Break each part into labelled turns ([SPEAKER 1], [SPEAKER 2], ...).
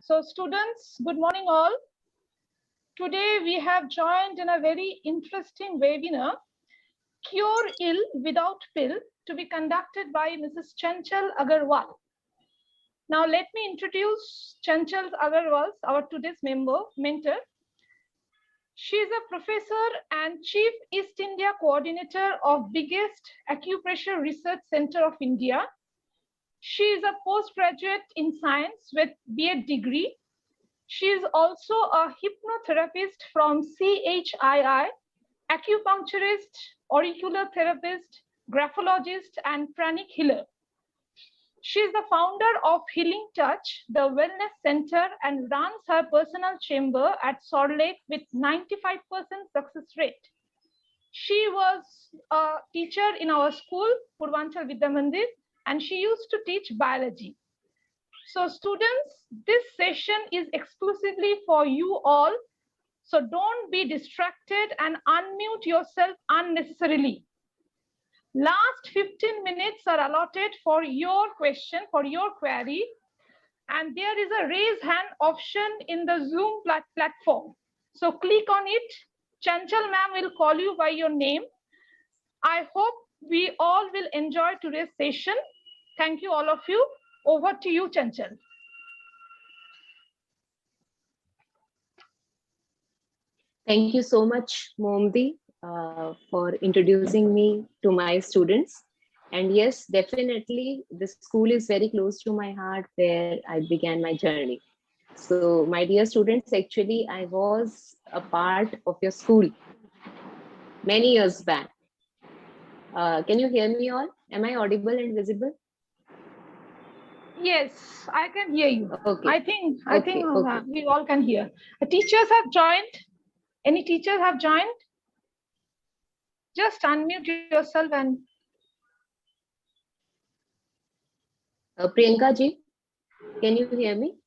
[SPEAKER 1] So students, good morning all. Today we have joined in a very interesting webinar, Cure Ill Without Pill, to be conducted by Mrs. Chanchal Agarwal. Now let me introduce Chanchal Agarwal, our today's mentor. She is a professor and Chief East India Coordinator of biggest Acupressure Research Center of India. She is a postgraduate in science with B.Ed degree. She is also a hypnotherapist from CHII, acupuncturist, auricular therapist, graphologist, and pranic healer. She is the founder of Healing Touch, the wellness center, and runs her personal chamber at Salt Lake with 95% success rate. She was a teacher in our school, Purvanchal Vidya Mandir, and she used to teach biology. So students, this session is exclusively for you all. So don't be distracted and unmute yourself unnecessarily. Last 15 minutes are allotted for your question, for your query. And there is a raise hand option in the Zoom platform. So click on it. Chanchal ma'am will call you by your name. I hope we all will enjoy today's session. Thank you all of you. Over to you, Chanchal.
[SPEAKER 2] Thank you so much, Momdi, for introducing me to my students. And yes, definitely, the school is very close to my heart where I began my journey. So, my dear students, actually, I was a part of your school many years back. Can you hear me all? Am I audible and visible?
[SPEAKER 1] Yes, I can hear you.
[SPEAKER 2] Okay.
[SPEAKER 1] I think we all can hear. The teachers have joined. Any teachers have joined? Just unmute yourself and.
[SPEAKER 2] Priyanka ji, can you hear me?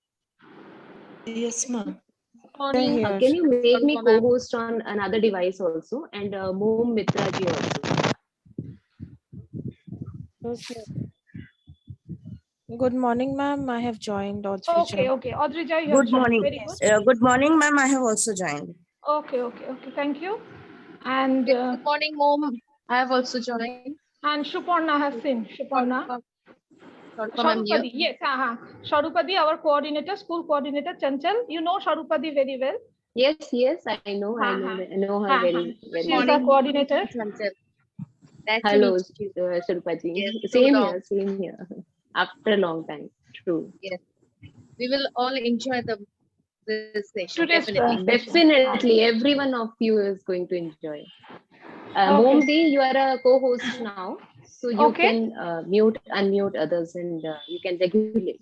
[SPEAKER 3] Yes, ma'am.
[SPEAKER 2] Can you make me co-host on another device also, and Mom Mitra ji also?
[SPEAKER 3] Good morning, ma'am. I have joined Audrija.
[SPEAKER 1] Okay. Audrija, you have joined. Very good.
[SPEAKER 4] Good morning, ma'am. I have also joined.
[SPEAKER 1] Okay. Thank you. And
[SPEAKER 5] good morning, Mom. I have also joined.
[SPEAKER 1] And Shuparna has seen. Shuparna.
[SPEAKER 5] Sharupadi,
[SPEAKER 1] yes. Sharupadi, our coordinator, school coordinator, Chanchal. You know Sharupadi very well.
[SPEAKER 2] Yes, I know her very well.
[SPEAKER 1] She is our coordinator.
[SPEAKER 2] Hello, Sharupadi.
[SPEAKER 5] Yes,
[SPEAKER 2] same here. After a long time, true.
[SPEAKER 5] Yes, we will all enjoy this session.
[SPEAKER 2] Definitely, every one of you is going to enjoy. Momdi, you are a co-host now, so you can unmute others, and you can regulate.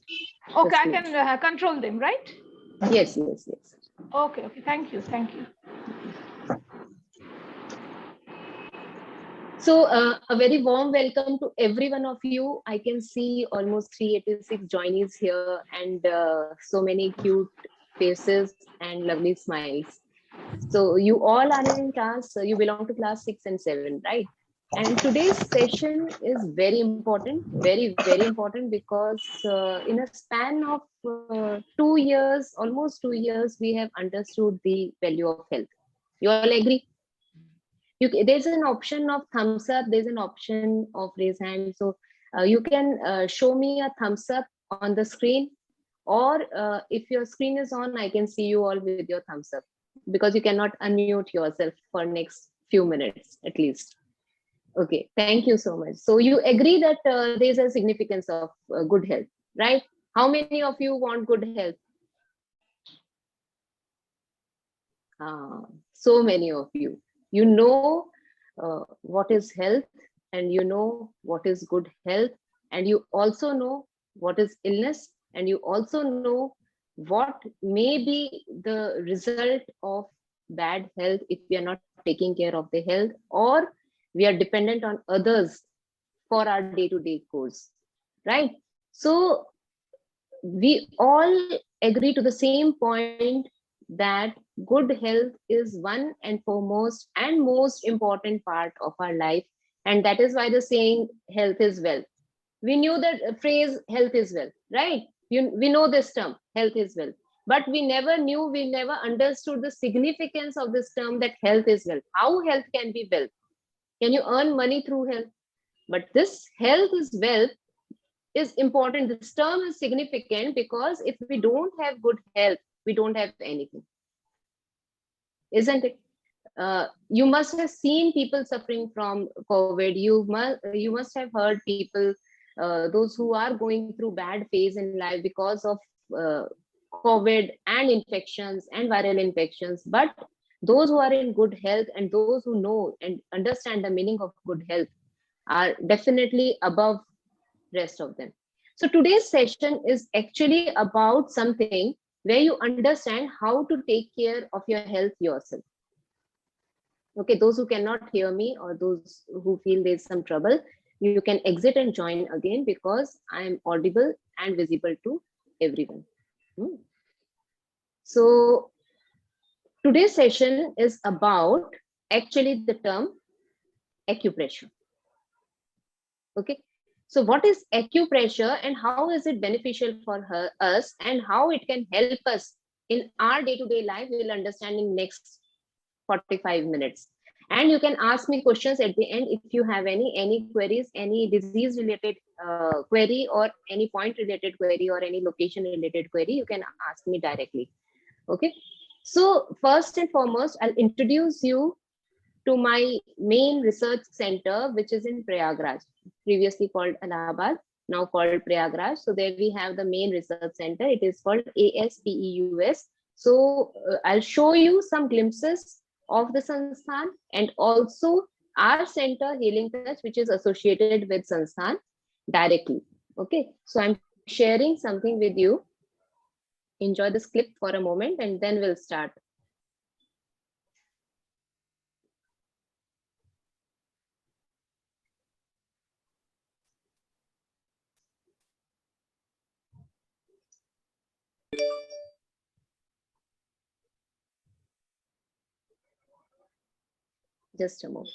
[SPEAKER 1] Okay, I can control them, right?
[SPEAKER 2] Yes.
[SPEAKER 1] Okay. Thank you.
[SPEAKER 2] So a very warm welcome to every one of you. I can see almost 386 joinees here, and so many cute faces and lovely smiles. So you all are in class, you belong to class 6 and 7, right? And today's session is very important, very important, because in a span of 2 years, almost 2 years, we have understood the value of health. You all agree? There's an option of thumbs up, there's an option of raise hand. So you can show me a thumbs up on the screen, or if your screen is on, I can see you all with your thumbs up, because you cannot unmute yourself for next few minutes at least. Okay, thank you so much. So you agree that there's a significance of good health, right? How many of you want good health? So many of you. You know what is health, and you know what is good health, and you also know what is illness, and you also know what may be the result of bad health if we are not taking care of the health, or we are dependent on others for our day-to-day course, right? So we all agree to the same point that good health is one and foremost and most important part of our life, and that is why the saying health is wealth. We knew that phrase health is wealth, right? We know this term, health is wealth. but we never knew, we never understood the significance of this term that health is wealth. How health can be wealth? Can you earn money through health? But this health is wealth is important. This term is significant because if we don't have good health, we don't have anything, isn't it? You must have seen people suffering from COVID. You must have heard people, those who are going through bad phase in life because of uh, COVID and infections and viral infections. But those who are in good health and those who know and understand the meaning of good health are definitely above rest of them. So today's session is actually about something where you understand how to take care of your health yourself. Okay, those who cannot hear me or those who feel there's some trouble, you can exit and join again because I am audible and visible to everyone. So today's session is about actually the term acupressure. Okay, so what is acupressure and how is it beneficial for us and how it can help us in our day-to-day life? We'll understand in next 45 minutes. And you can ask me questions at the end if you have any queries, any disease related query or any point related query or any location related query, you can ask me directly. Okay, so first and foremost, I'll introduce you to my main research center, which is in Prayagraj, previously called Allahabad, now called Prayagraj. So there we have the main research center. It is called ASPEUS. So I'll show you some glimpses of the Sansthan and also our center Healing Touch, which is associated with Sansthan directly. Okay, so I'm sharing something with you. Enjoy this clip for a moment and then we'll start. Just a moment.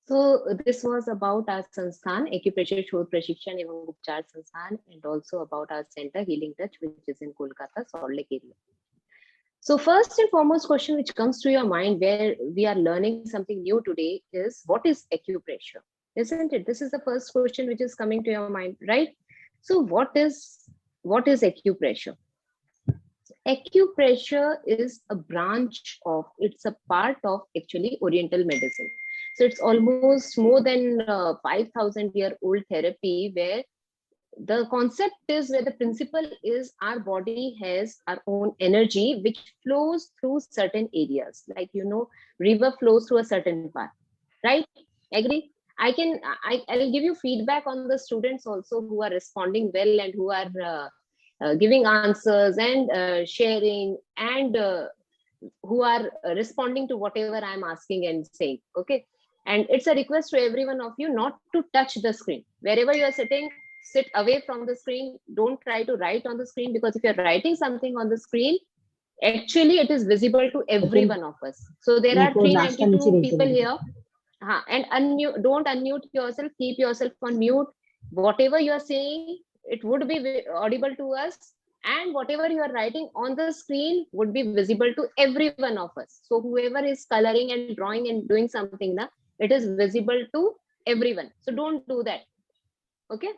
[SPEAKER 2] So this was about our Sansthan, Acupressure Shod Prashikshan Evam Upchar Sansthan, and also about our center, Healing Touch, which is in Kolkata, Salt Lake area. So first and foremost question which comes to your mind where we are learning something new today is, what is acupressure? Isn't it? This is the first question which is coming to your mind, right? So what is acupressure? Acupressure is a branch of, it's a part of actually Oriental medicine. So it's almost more than 5,000-year-old therapy, where the concept is, where the principle is, our body has our own energy which flows through certain areas. Like, river flows through a certain path, right? Agree? I'll give you feedback on the students also who are responding well and who are giving answers and sharing, and who are responding to whatever I'm asking and saying. Okay. And it's a request to every one of you not to touch the screen. Wherever you are sitting, sit away from the screen. Don't try to write on the screen, because if you're writing something on the screen, actually it is visible to every one of us. So there are 392 people here. And don't unmute yourself. Keep yourself on mute. Whatever you are saying, it would be audible to us. And whatever you are writing on the screen would be visible to every one of us. So whoever is coloring and drawing and doing something, it is visible to everyone. So don't do that. Okay.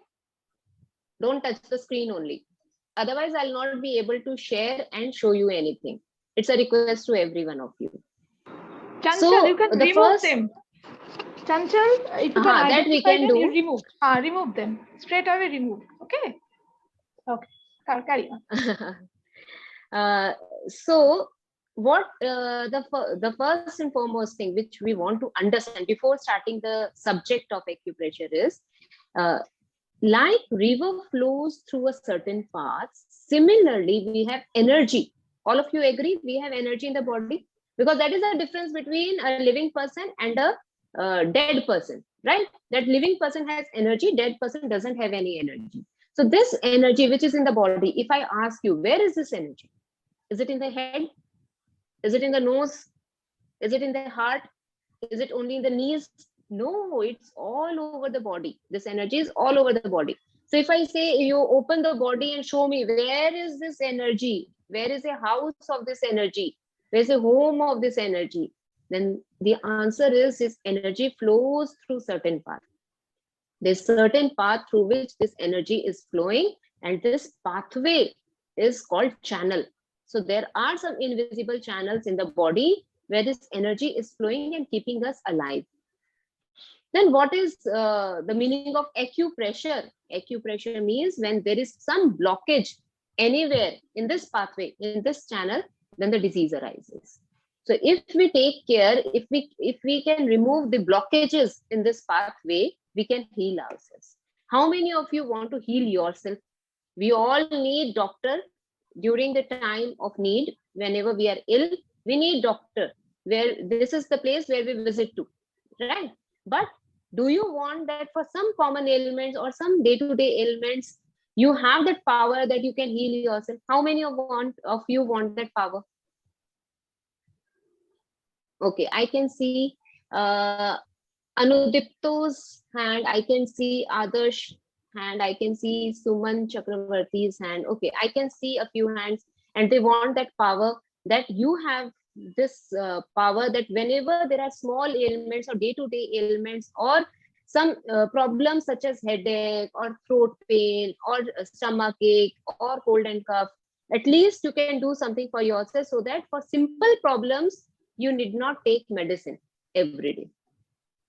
[SPEAKER 2] Don't touch the screen only. Otherwise, I'll not be able to share and show you anything. It's a request to every one of you.
[SPEAKER 1] Chanchal,
[SPEAKER 2] So
[SPEAKER 1] you can remove them. Chanchal, if you can
[SPEAKER 2] that we can
[SPEAKER 1] them,
[SPEAKER 2] do.
[SPEAKER 1] you remove. Remove them. Straight away remove. Okay. Okay. Carry
[SPEAKER 2] on. So what the first and foremost thing which we want to understand before starting the subject of acupressure is, like river flows through a certain path, similarly we have energy. All of you agree we have energy in the body? Because that is the difference between a living person and a dead person, right? That living person has energy, dead person doesn't have any energy. So this energy which is in the body, if I ask you, where is this energy? Is it in the head? Is it in the nose? Is it in the heart? Is it only in the knees? No, it's all over the body. This energy is all over the body. So if I say you open the body and show me where is this energy, where is the house of this energy, where's the home of this energy, then the answer is this energy flows through certain path. There's certain path through which this energy is flowing, and this pathway is called channel. So there are some invisible channels in the body where this energy is flowing and keeping us alive. Then what is the meaning of acupressure? Acupressure means when there is some blockage anywhere in this pathway, in this channel, then the disease arises. So if we take care, if we can remove the blockages in this pathway, we can heal ourselves. How many of you want to heal yourself? We all need doctor during the time of need. Whenever we are ill, we need doctor. Where this is the place where we visit to, right? But do you want that for some common ailments or some day-to-day ailments, you have that power that you can heal yourself? How many of you want that power? Okay, I can see Anudipto's hand, I can see Adarsh hand, I can see Suman Chakravarti's hand. Okay, I can see a few hands, and they want that power, that you have this power, that whenever there are small ailments or day-to-day ailments or some problems such as headache or throat pain or stomach ache or cold and cough, at least you can do something for yourself, so that for simple problems you need not take medicine every day,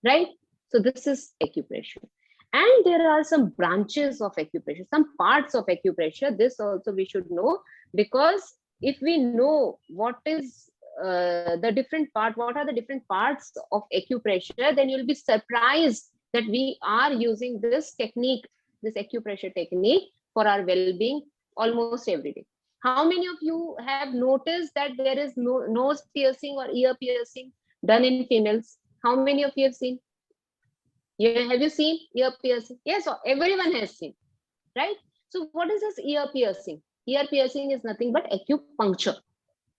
[SPEAKER 2] right? So this is acupressure. And there are some branches of acupressure, some parts of acupressure. This also we should know, because if we know what is the different part, what are the different parts of acupressure, then you'll be surprised that we are using this technique, this acupressure technique, for our well-being almost every day. How many of you have noticed that there is no nose piercing or ear piercing done in females? How many of you have seen? Have you seen ear piercing? Yes, everyone has seen, right? So what is this ear piercing? Ear piercing is nothing but acupuncture.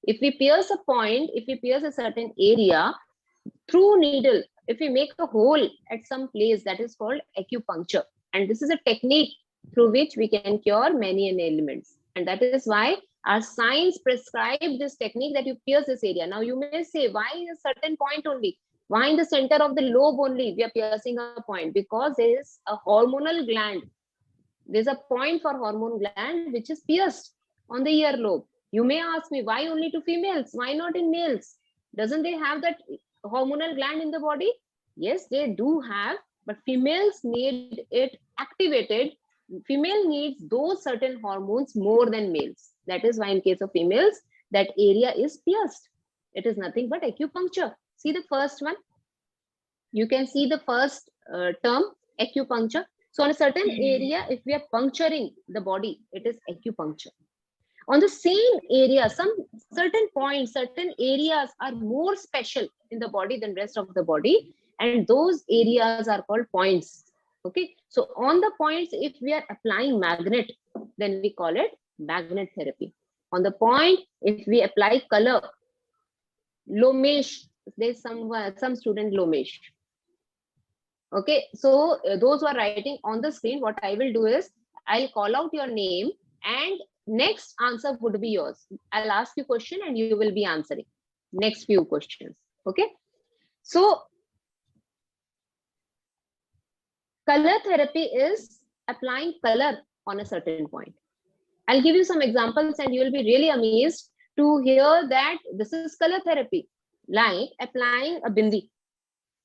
[SPEAKER 2] If we pierce a point, if we pierce a certain area through needle, if we make a hole at some place, that is called acupuncture. And this is a technique through which we can cure many ailments. And that is why our science prescribed this technique, that you pierce this area. Now you may say, why a certain point only? Why in the center of the lobe only we are piercing a point? Because there is a hormonal gland. There's a point for hormone gland which is pierced on the earlobe. You may ask me, why only to females? Why not in males? Doesn't they have that hormonal gland in the body? Yes, they do have, but females need it activated. Female needs those certain hormones more than males. That is why in case of females, that area is pierced. It is nothing but acupuncture. See the first one. You can see the first term, acupuncture. So on a certain area, if we are puncturing the body, it is acupuncture. On the same area, some certain points, certain areas are more special in the body than rest of the body, and those areas are called points. Okay, so on the points, if we are applying magnet, then we call it magnet therapy. On the point, if we apply color, lomesh, there's some student lomesh. Okay, so those who are writing on the screen, what I will do is I'll call out your name and next answer would be yours. I'll ask you a question and you will be answering next few questions. Okay, so color therapy is applying color on a certain point. I'll give you some examples and you will be really amazed to hear that this is color therapy, like applying a bindi.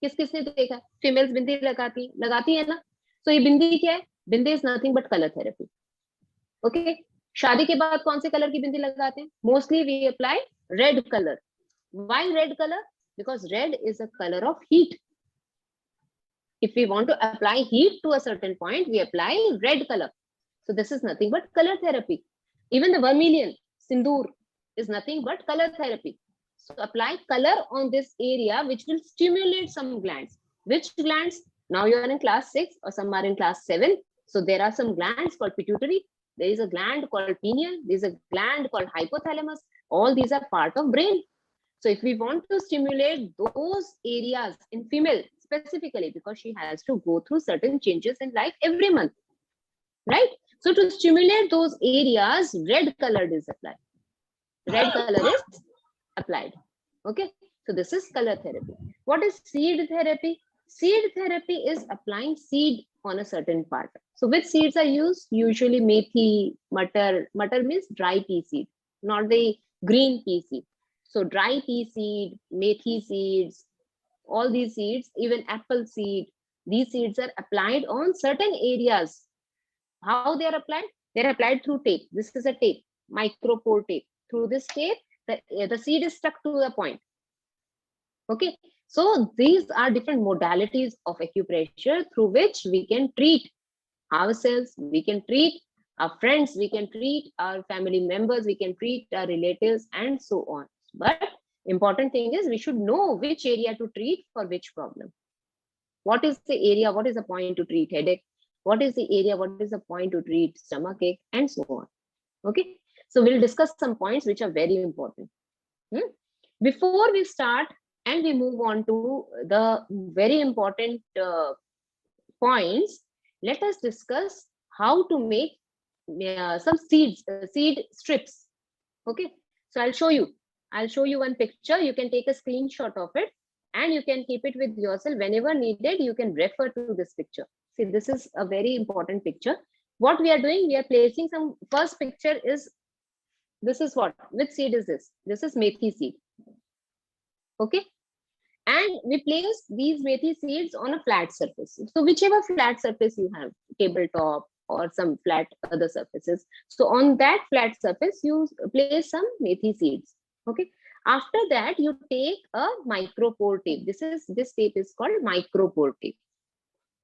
[SPEAKER 2] किस किसने देखा females बिंदी लगाती है ना. So ये बिंदी क्या है? बिंदी is nothing but color therapy. Okay, शादी के बाद कौन से कलर की बिंदी लगाते हैं? Mostly we apply red color. Why red color? Because red is a color of heat. If we want to apply heat to a certain point, we apply red color. So this is nothing but color therapy. Even the vermilion, sindoor, is nothing but color therapy. So apply color on this area, which will stimulate some glands. Which glands? Now you are in class 6 or some are in class 7. So there are some glands called pituitary. There is a gland called pineal. There is a gland called hypothalamus. All these are part of brain. So if we want to stimulate those areas in female specifically, because she has to go through certain changes in life every month, right? So to stimulate those areas, red color is applied. Red color is applied. Okay, so this is color therapy. What is seed therapy? Seed therapy is applying seed on a certain part. So which seeds are used? Usually methi, matar. Matar means dry pea seed, not the green pea seed. So dry pea seed, methi seeds, all these seeds, even apple seed, these seeds are applied on certain areas. How they are applied? They are applied through tape. This is a tape, micropore tape. Through this tape, the seed is stuck to the point. Okay, so these are different modalities of acupressure through which we can treat ourselves, we can treat our friends, we can treat our family members, we can treat our relatives, and so on. But important thing is we should know which area to treat for which problem. What is the area? What is the point to treat headache? What is the area? What is the point to treat stomachache, and so on. Okay. So we'll discuss some points which are very important. Before we start and we move on to the very important points, let us discuss how to make some seed strips. Okay, so I'll show you one picture. You can take a screenshot of it and you can keep it with yourself. Whenever needed, you can refer to this picture. See, this is a very important picture. What we are doing, we are placing some, first picture is, this is what, which seed is this? This is methi seed. Okay, and we place these methi seeds on a flat surface. So whichever flat surface you have, tabletop or some flat other surfaces. So on that flat surface, you place some methi seeds. Okay, after that you take a micropore tape. This tape is called micropore tape.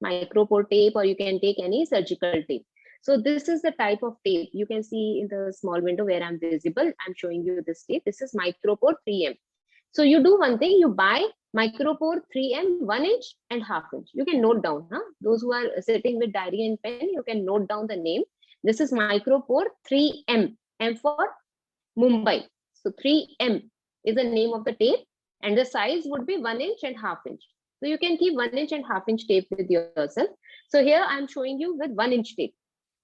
[SPEAKER 2] Micropore tape, or you can take any surgical tape. So this is the type of tape you can see in the small window where I'm visible. I'm showing you this tape. This is micropore 3M. So you do one thing, you buy micropore 3M 1 inch and 1/2 inch. You can note down, those who are sitting with diary and pen, you can note down the name. This is micropore 3M, M for Mumbai. So 3M is the name of the tape, and the size would be 1 inch and 1/2 inch. So you can keep 1 inch and 1/2 inch tape with yourself. So here I'm showing you with 1 inch tape.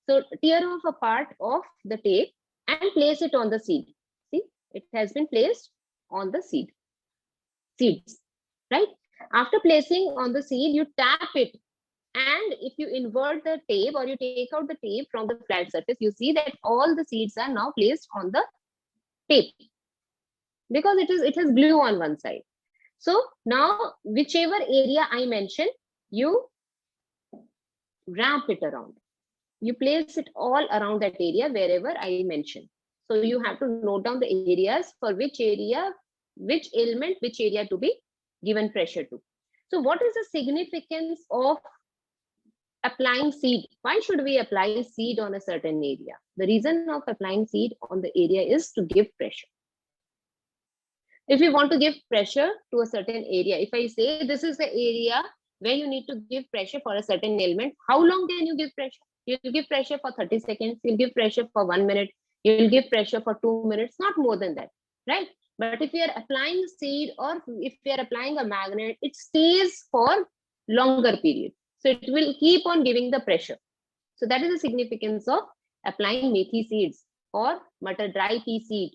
[SPEAKER 2] So tear off a part of the tape and place it on the seed. See, it has been placed on the seeds, right? After placing on the seed, you tap it. And if you invert the tape or you take out the tape from the flat surface, you see that all the seeds are now placed on the tape, because it has glue on one side. So now whichever area I mentioned, you wrap it around. You place it all around that area wherever I mentioned. So you have to note down the areas for which area, which ailment, which area to be given pressure to. So what is the significance of applying seed? Why should we apply seed on a certain area? The reason of applying seed on the area is to give pressure. If you want to give pressure to a certain area, if I say this is the area where you need to give pressure for a certain ailment, how long can you give pressure? You'll give pressure for 30 seconds, you'll give pressure for 1 minute, you'll give pressure for 2 minutes, not more than that, right? But if you are applying seed or if you are applying a magnet, it stays for longer period. So it will keep on giving the pressure. So that is the significance of applying methi seeds or matar dry pea seed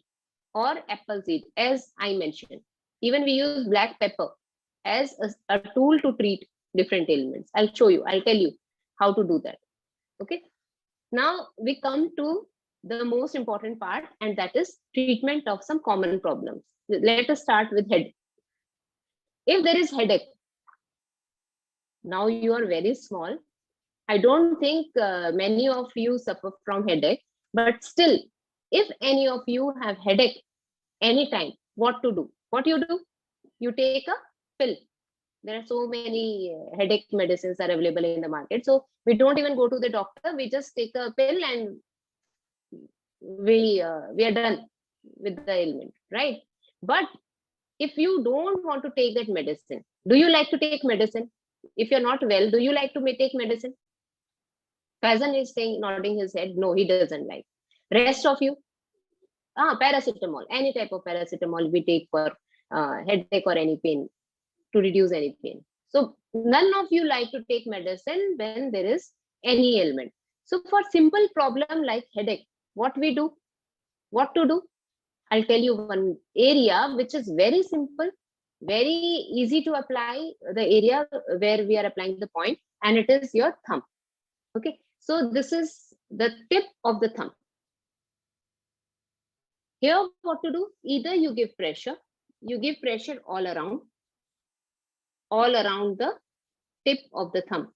[SPEAKER 2] or apple seed, as I mentioned. Even we use black pepper as a tool to treat different ailments. I'll show you, I'll tell you how to do that. Okay. Now we come to the most important part, and that is treatment of some common problems. Let us start with headache. If there is headache, now you are very small. I don't think many of you suffer from headache, but still, if any of you have headache anytime, what to do? What you do? You take a pill. There are so many headache medicines are available in the market. So we don't even go to the doctor. We just take a pill and we are done with the ailment, right? But if you don't want to take that medicine, do you like to take medicine? If you're not well, do you like to take medicine? Faizan is saying, nodding his head, no, he doesn't like. Rest of you, paracetamol, any type of paracetamol we take for headache or any pain, to reduce any pain. So none of you like to take medicine when there is any ailment. So for simple problem like headache, what we do? What to do? I'll tell you one area which is very simple, very easy to apply, the area where we are applying the point, and it is your thumb. Okay, so this is the tip of the thumb. Here, what to do? Either you give pressure all around the tip of the thumb.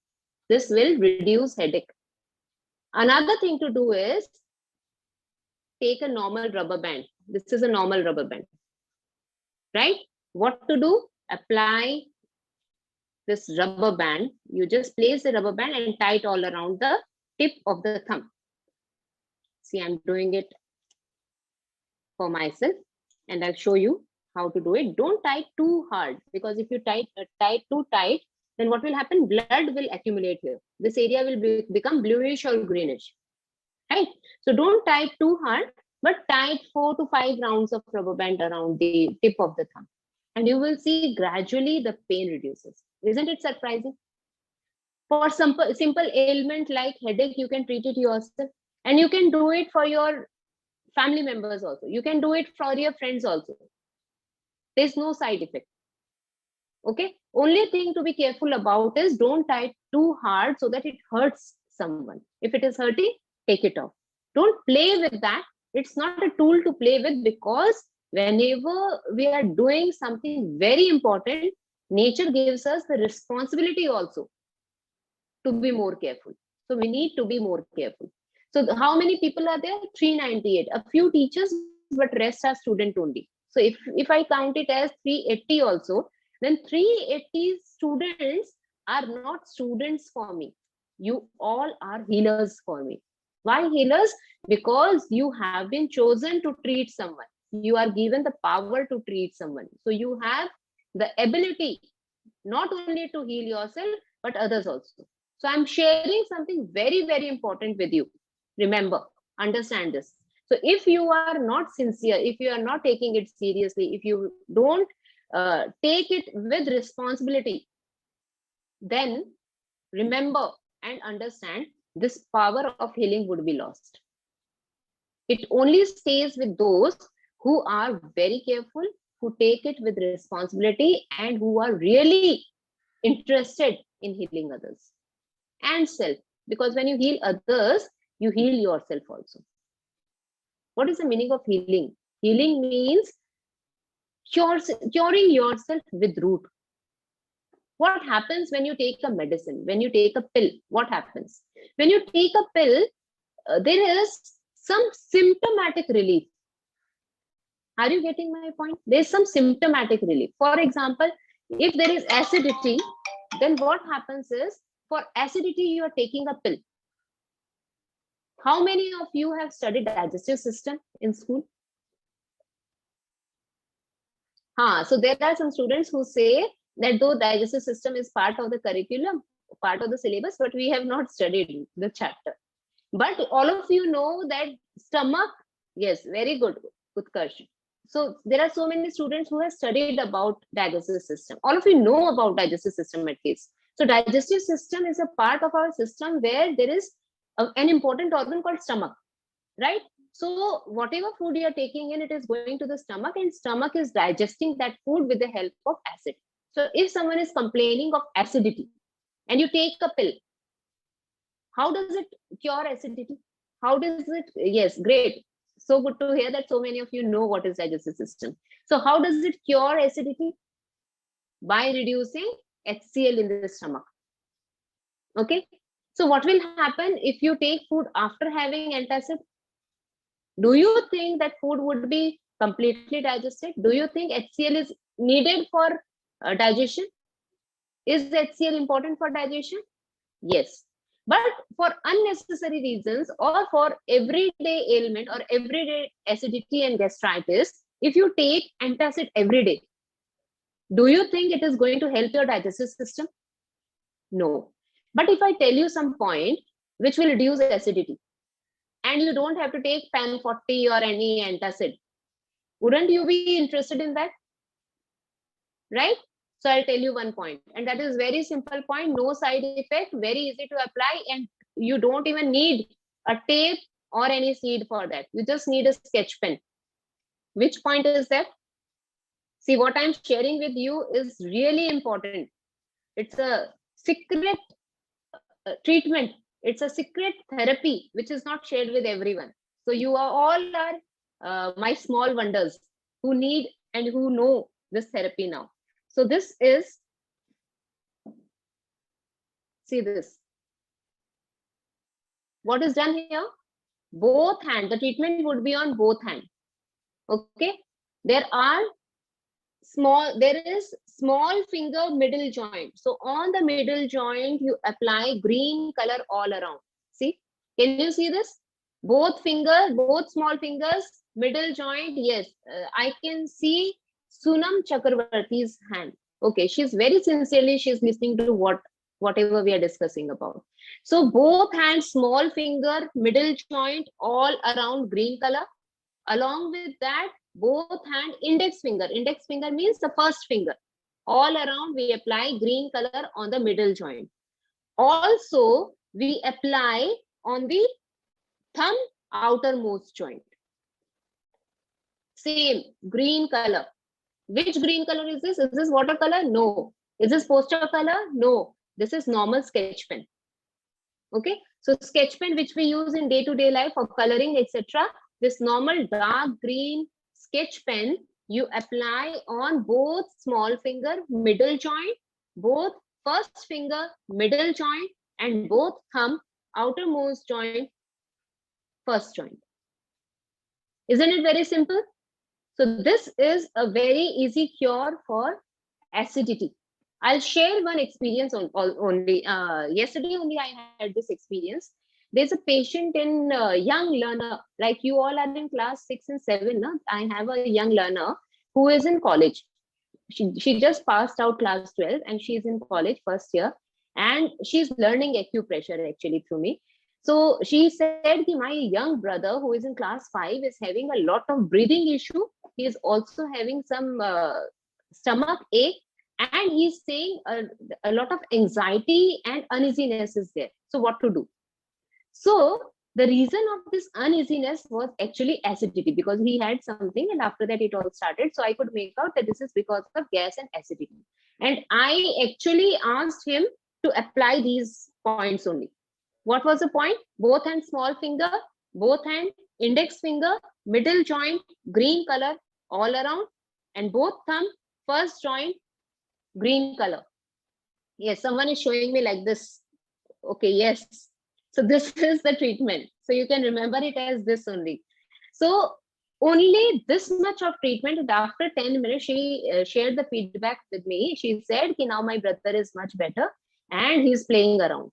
[SPEAKER 2] This will reduce headache. Another thing to do is take a normal rubber band. This is a normal rubber band, right? What to do? Apply this rubber band. You just place the rubber band and tie it all around the tip of the thumb. See, I'm doing it for myself and I'll show you how to do it. Don't tie too hard, because if you tie too tight, then what will happen? Blood will accumulate here. This area will become bluish or greenish, right? So don't tie too hard, but tie 4 to 5 rounds of rubber band around the tip of the thumb. And you will see gradually the pain reduces. Isn't it surprising? For simple ailment like headache, you can treat it yourself. And you can do it for your family members also. You can do it for your friends also. There's no side effect. Okay, only thing to be careful about is don't tie too hard so that it hurts someone. If it is hurting, take it off. Don't play with that. It's not a tool to play with, because whenever we are doing something very important, nature gives us the responsibility also to be more careful. So we need to be more careful. So how many people are there? 398. A few teachers, but rest are student only. So if I count it as 380 also, then 380 students are not students for me. You all are healers for me. Why healers? Because you have been chosen to treat someone. You are given the power to treat someone. So you have the ability not only to heal yourself, but others also. So I'm sharing something very, very important with you. Remember, understand this. So if you are not sincere, if you are not taking it seriously, if you don't take it with responsibility, then remember and understand, this power of healing would be lost. It only stays with those who are very careful, who take it with responsibility, and who are really interested in healing others and self. Because when you heal others, you heal yourself also. What is the meaning of healing? Healing means curing yourself with root. What happens when you take a medicine, when you take a pill? What happens? When you take a pill, there is some symptomatic relief. Are you getting my point? There's some symptomatic relief. For example, if there is acidity, then what happens is, for acidity, you are taking a pill. How many of you have studied digestive system in school? So there are some students who say that though digestive system is part of the curriculum, part of the syllabus, but we have not studied the chapter. But all of you know that stomach, yes, very good, Utkarsh. So there are so many students who have studied about digestive system. All of you know about digestive system at least. So digestive system is a part of our system where there is an important organ called stomach, right? So whatever food you are taking in, it is going to the stomach, and stomach is digesting that food with the help of acid. So if someone is complaining of acidity and you take a pill, how does it cure acidity? How does it? Yes, great. So good to hear that so many of you know what is digestive system. So how does it cure acidity? By reducing HCl in the stomach. Okay. So what will happen if you take food after having antacid? Do you think that food would be completely digested? Do you think HCl is needed for digestion? Is HCl important for digestion? Yes. But for unnecessary reasons or for everyday ailment or everyday acidity and gastritis, if you take antacid every day, do you think it is going to help your digestive system? No. But if I tell you some point which will reduce acidity, and you don't have to take PAN 40 or any antacid, wouldn't you be interested in that? Right? So I'll tell you one point, and that is very simple point, no side effect, very easy to apply, and you don't even need a tape or any seed for that. You just need a sketch pen. Which point is that? See, what I'm sharing with you is really important. It's a secret treatment. It's a secret therapy, which is not shared with everyone. So you are all my small wonders who need and who know this therapy now. So this is, see this. What is done here? Both hand, the treatment would be on both hand. Okay. There is small finger middle joint. So on the middle joint, you apply green color all around. See, can you see this? Both small fingers, middle joint. Yes, I can see Sunam Chakravarti's hand. Okay, she's very sincerely, she's listening to whatever we are discussing about. So both hands, small finger, middle joint, all around green color. Along with that, both hand, index finger means the first finger. All around we apply green color on the middle joint. Also, we apply on the thumb outermost joint. Same, green color. Which green color is this? Is this watercolor? No. Is this poster color? No. This is normal sketch pen. Okay. So sketch pen which we use in day-to-day life for coloring, etc. This normal dark green sketch pen you apply on both small finger, middle joint, both first finger, middle joint, and both thumb, outermost joint, first joint. Isn't it very simple? So this is a very easy cure for acidity. I'll share one experience only. Yesterday only I had this experience. There's a patient in young learner, like you all are in class 6 and 7. No? I have a young learner who is in college. She just passed out class 12 and she's in college first year, and she's learning acupressure actually through me. So she said, my young brother who is in class 5 is having a lot of breathing issue. He is also having some stomach ache, and he's saying a lot of anxiety and uneasiness is there. So what to do? So the reason of this uneasiness was actually acidity, because he had something and after that it all started. So I could make out that this is because of gas and acidity. And I actually asked him to apply these points only. What was the point? Both hand small finger, both hand Index finger, middle joint, green color all around, and both thumb, first joint, green color. Yes, someone is showing me like this. Okay, yes. So this is the treatment. So you can remember it as this only. So only this much of treatment, and after 10 minutes, she shared the feedback with me. She said, now my brother is much better and he's playing around.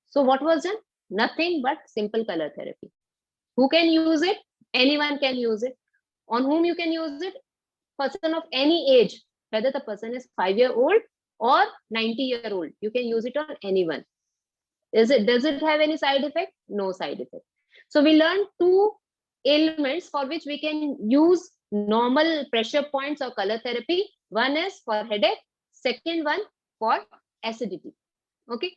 [SPEAKER 2] So what was it? Nothing but simple color therapy. Who can use it? Anyone can use it. On whom you can use it? Person of any age, whether the person is 5-year-old or 90-year-old, you can use it on anyone. Does it have any side effect? No side effect. So we learned 2 ailments for which we can use normal pressure points or color therapy. One is for headache, second one for acidity. Okay.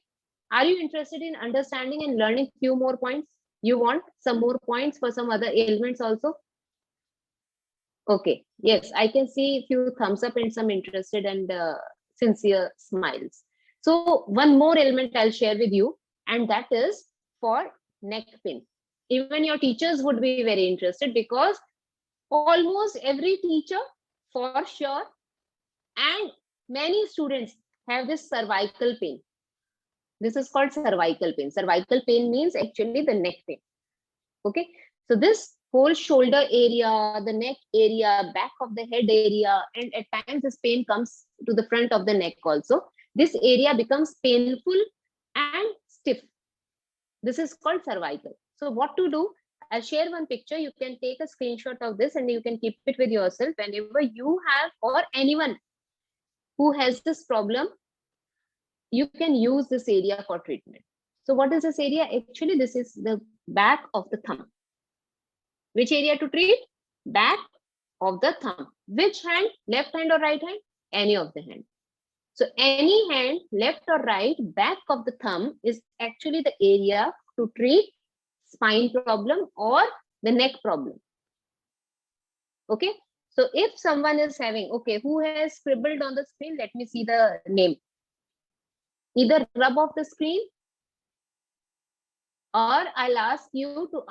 [SPEAKER 2] Are you interested in understanding and learning few more points? You want some more points for some other ailments also? Okay. Yes, I can see few thumbs up and some interested and sincere smiles. So one more ailment I'll share with you, and that is for neck pain. Even your teachers would be very interested, because almost every teacher for sure and many students have this cervical pain. This is called cervical pain. Cervical pain means actually the neck pain. Okay. So this whole shoulder area, the neck area, back of the head area, and at times this pain comes to the front of the neck also. This area becomes painful and stiff. This is called cervical. So what to do? I'll share one picture. You can take a screenshot of this and you can keep it with yourself whenever you have, or anyone who has this problem, you can use this area for treatment. So what is this area? Actually, this is the back of the thumb. Which area to treat? Back of the thumb. Which hand? Left hand or right hand? Any of the hand. So any hand, left or right, back of the thumb is actually the area to treat spine problem or the neck problem. Okay. So if someone is having, okay, who has scribbled on the screen? Let me see the name. Either rub off the screen, or I'll ask you to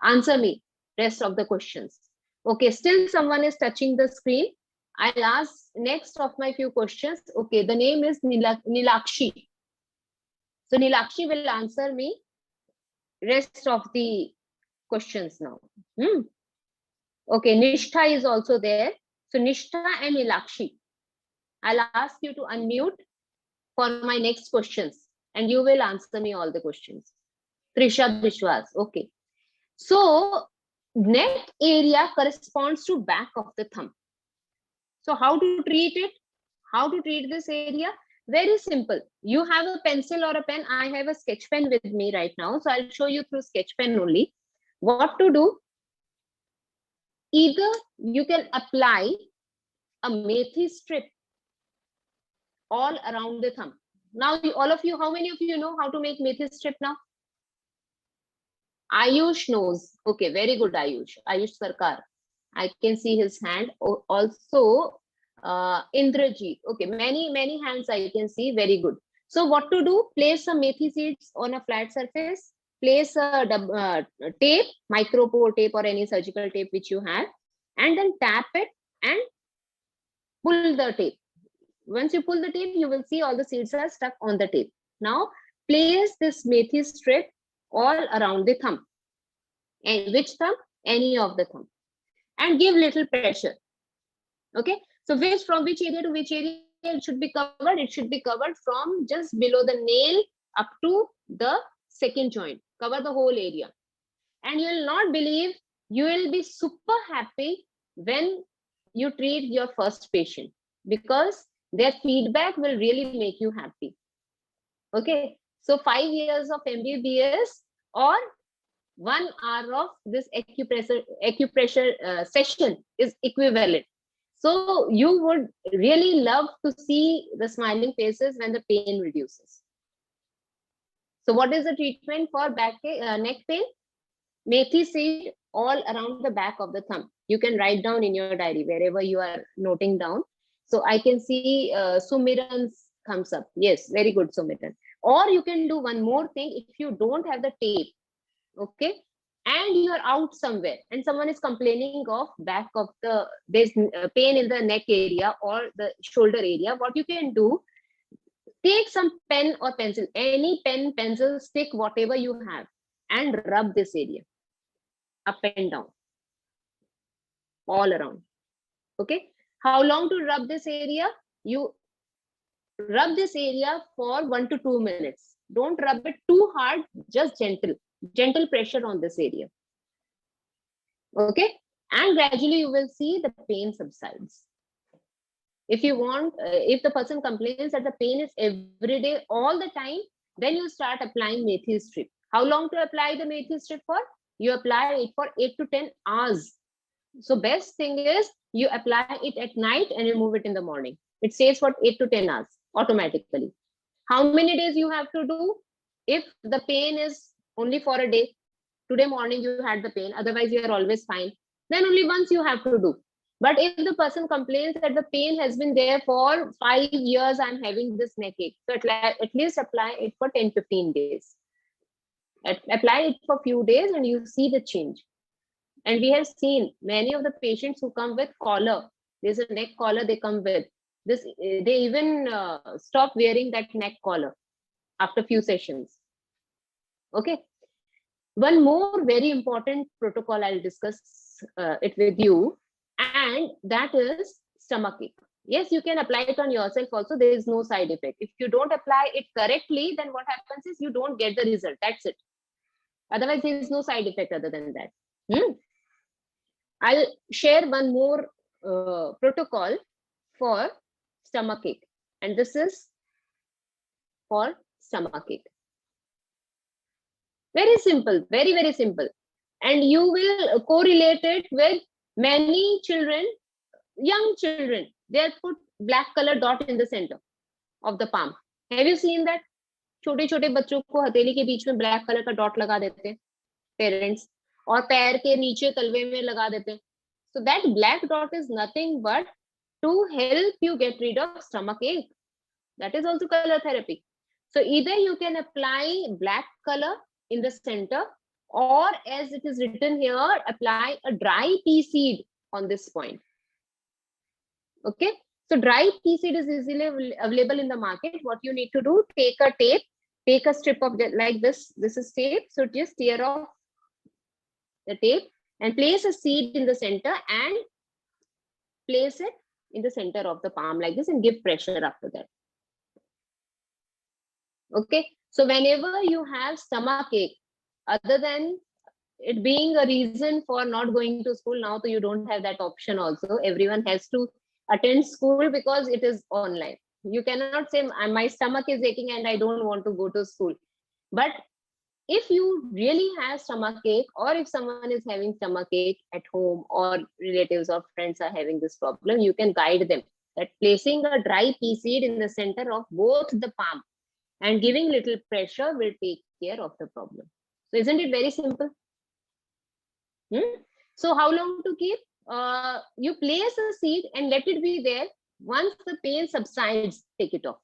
[SPEAKER 2] answer me rest of the questions. Okay, still someone is touching the screen. I'll ask next of my few questions. Okay, the name is Nilakshi. So Nilakshi will answer me rest of the questions now. Okay, Nishtha is also there. So Nishtha and Nilakshi, I'll ask you to unmute for my next questions, and you will answer me all the questions. Trisha Bishwas. Okay. So neck area corresponds to back of the thumb. So how to treat it? How to treat this area? Very simple. You have a pencil or a pen. I have a sketch pen with me right now. So I'll show you through sketch pen only. What to do? Either you can apply a methi strip all around the thumb. Now, all of you, how many of you know how to make methi strip now? Ayush knows. Okay, very good, Ayush. Ayush Sarkar. I can see his hand. Also, Indraji. Okay, many hands I can see. Very good. So what to do? Place some methi seeds on a flat surface. Place a tape, micropore tape or any surgical tape which you have, and then tap it and pull the tape. Once you pull the tape, you will see all the seeds are stuck on the tape. Now, place this methi strip all around the thumb. And which thumb? Any of the thumb. And give little pressure. Okay. So from which area to which area it should be covered? It should be covered from just below the nail up to the second joint. Cover the whole area. And you will not believe, you will be super happy when you treat your first patient, because their feedback will really make you happy. Okay. So 5 years of MBBS or 1 hour of this acupressure session is equivalent. So you would really love to see the smiling faces when the pain reduces. So what is the treatment for neck pain? Methi seed all around the back of the thumb. You can write down in your diary wherever you are noting down. So I can see Sumiran's thumbs up. Yes, very good, Sumiran. Or you can do one more thing. If you don't have the tape, okay, and you are out somewhere and someone is complaining of back of there's pain in the neck area or the shoulder area, what you can do, take some pen or pencil, any pen, pencil, stick, whatever you have, and rub this area up and down, all around. Okay. How long to rub this area? You rub this area for 1 to 2 minutes. Don't rub it too hard, just gentle pressure on this area. Okay. And gradually you will see the pain subsides. If you want, if the person complains that the pain is every day, all the time, then you start applying methi strip. How long to apply the methi strip for? You apply it for 8 to 10 hours. So best thing is you apply it at night and remove it in the morning. It stays for 8 to 10 hours automatically. How many days you have to do? If the pain is only for a day, today morning you had the pain, otherwise you are always fine, then only once you have to do. But if the person complains that the pain has been there for 5 years, I'm having this neck ache, so at least apply it for 10-15 days. Apply it for few days and you see the change. And we have seen many of the patients who come with collar. There's a neck collar they come with. This, they even stop wearing that neck collar after few sessions. Okay. One more very important protocol I'll discuss it with you, and that is stomach ache. Yes, you can apply it on yourself also. There is no side effect. If you don't apply it correctly, then what happens is you don't get the result. That's it. Otherwise, there is no side effect other than that. I'll share one more protocol for stomach ache, and this is for stomach ache. Very simple, very, very simple. And you will correlate it with many children, young children. They have put black color dot in the center of the palm. Have you seen that? छोटे छोटे बच्चों को हथेली के बीच में black colour का dot लगा देते हैं पेरेंट्स, और पैर के नीचे तलवे में लगा देते हैं. So that black dot is nothing but to help you get rid of stomach ache. That is also color therapy. So either you can apply black color in the center, or as it is written here, apply a dry pea seed on this point. Okay. So dry pea seed is easily available in the market. What you need to do, take a tape, take a strip of like this. This is tape. So just tear off the tape and place a seed in the center and place it in the center of the palm like this and give pressure after that. Okay. So whenever you have stomach ache, other than it being a reason for not going to school, now so you don't have that option also. Everyone has to attend school because it is online. You cannot say my stomach is aching and I don't want to go to school. But if you really have stomach ache, or if someone is having stomach ache at home, or relatives or friends are having this problem, you can guide them that placing a dry pea seed in the center of both the palm and giving little pressure will take care of the problem. So isn't it very simple? So how long to keep? You place a seed and let it be there. Once the pain subsides, take it off.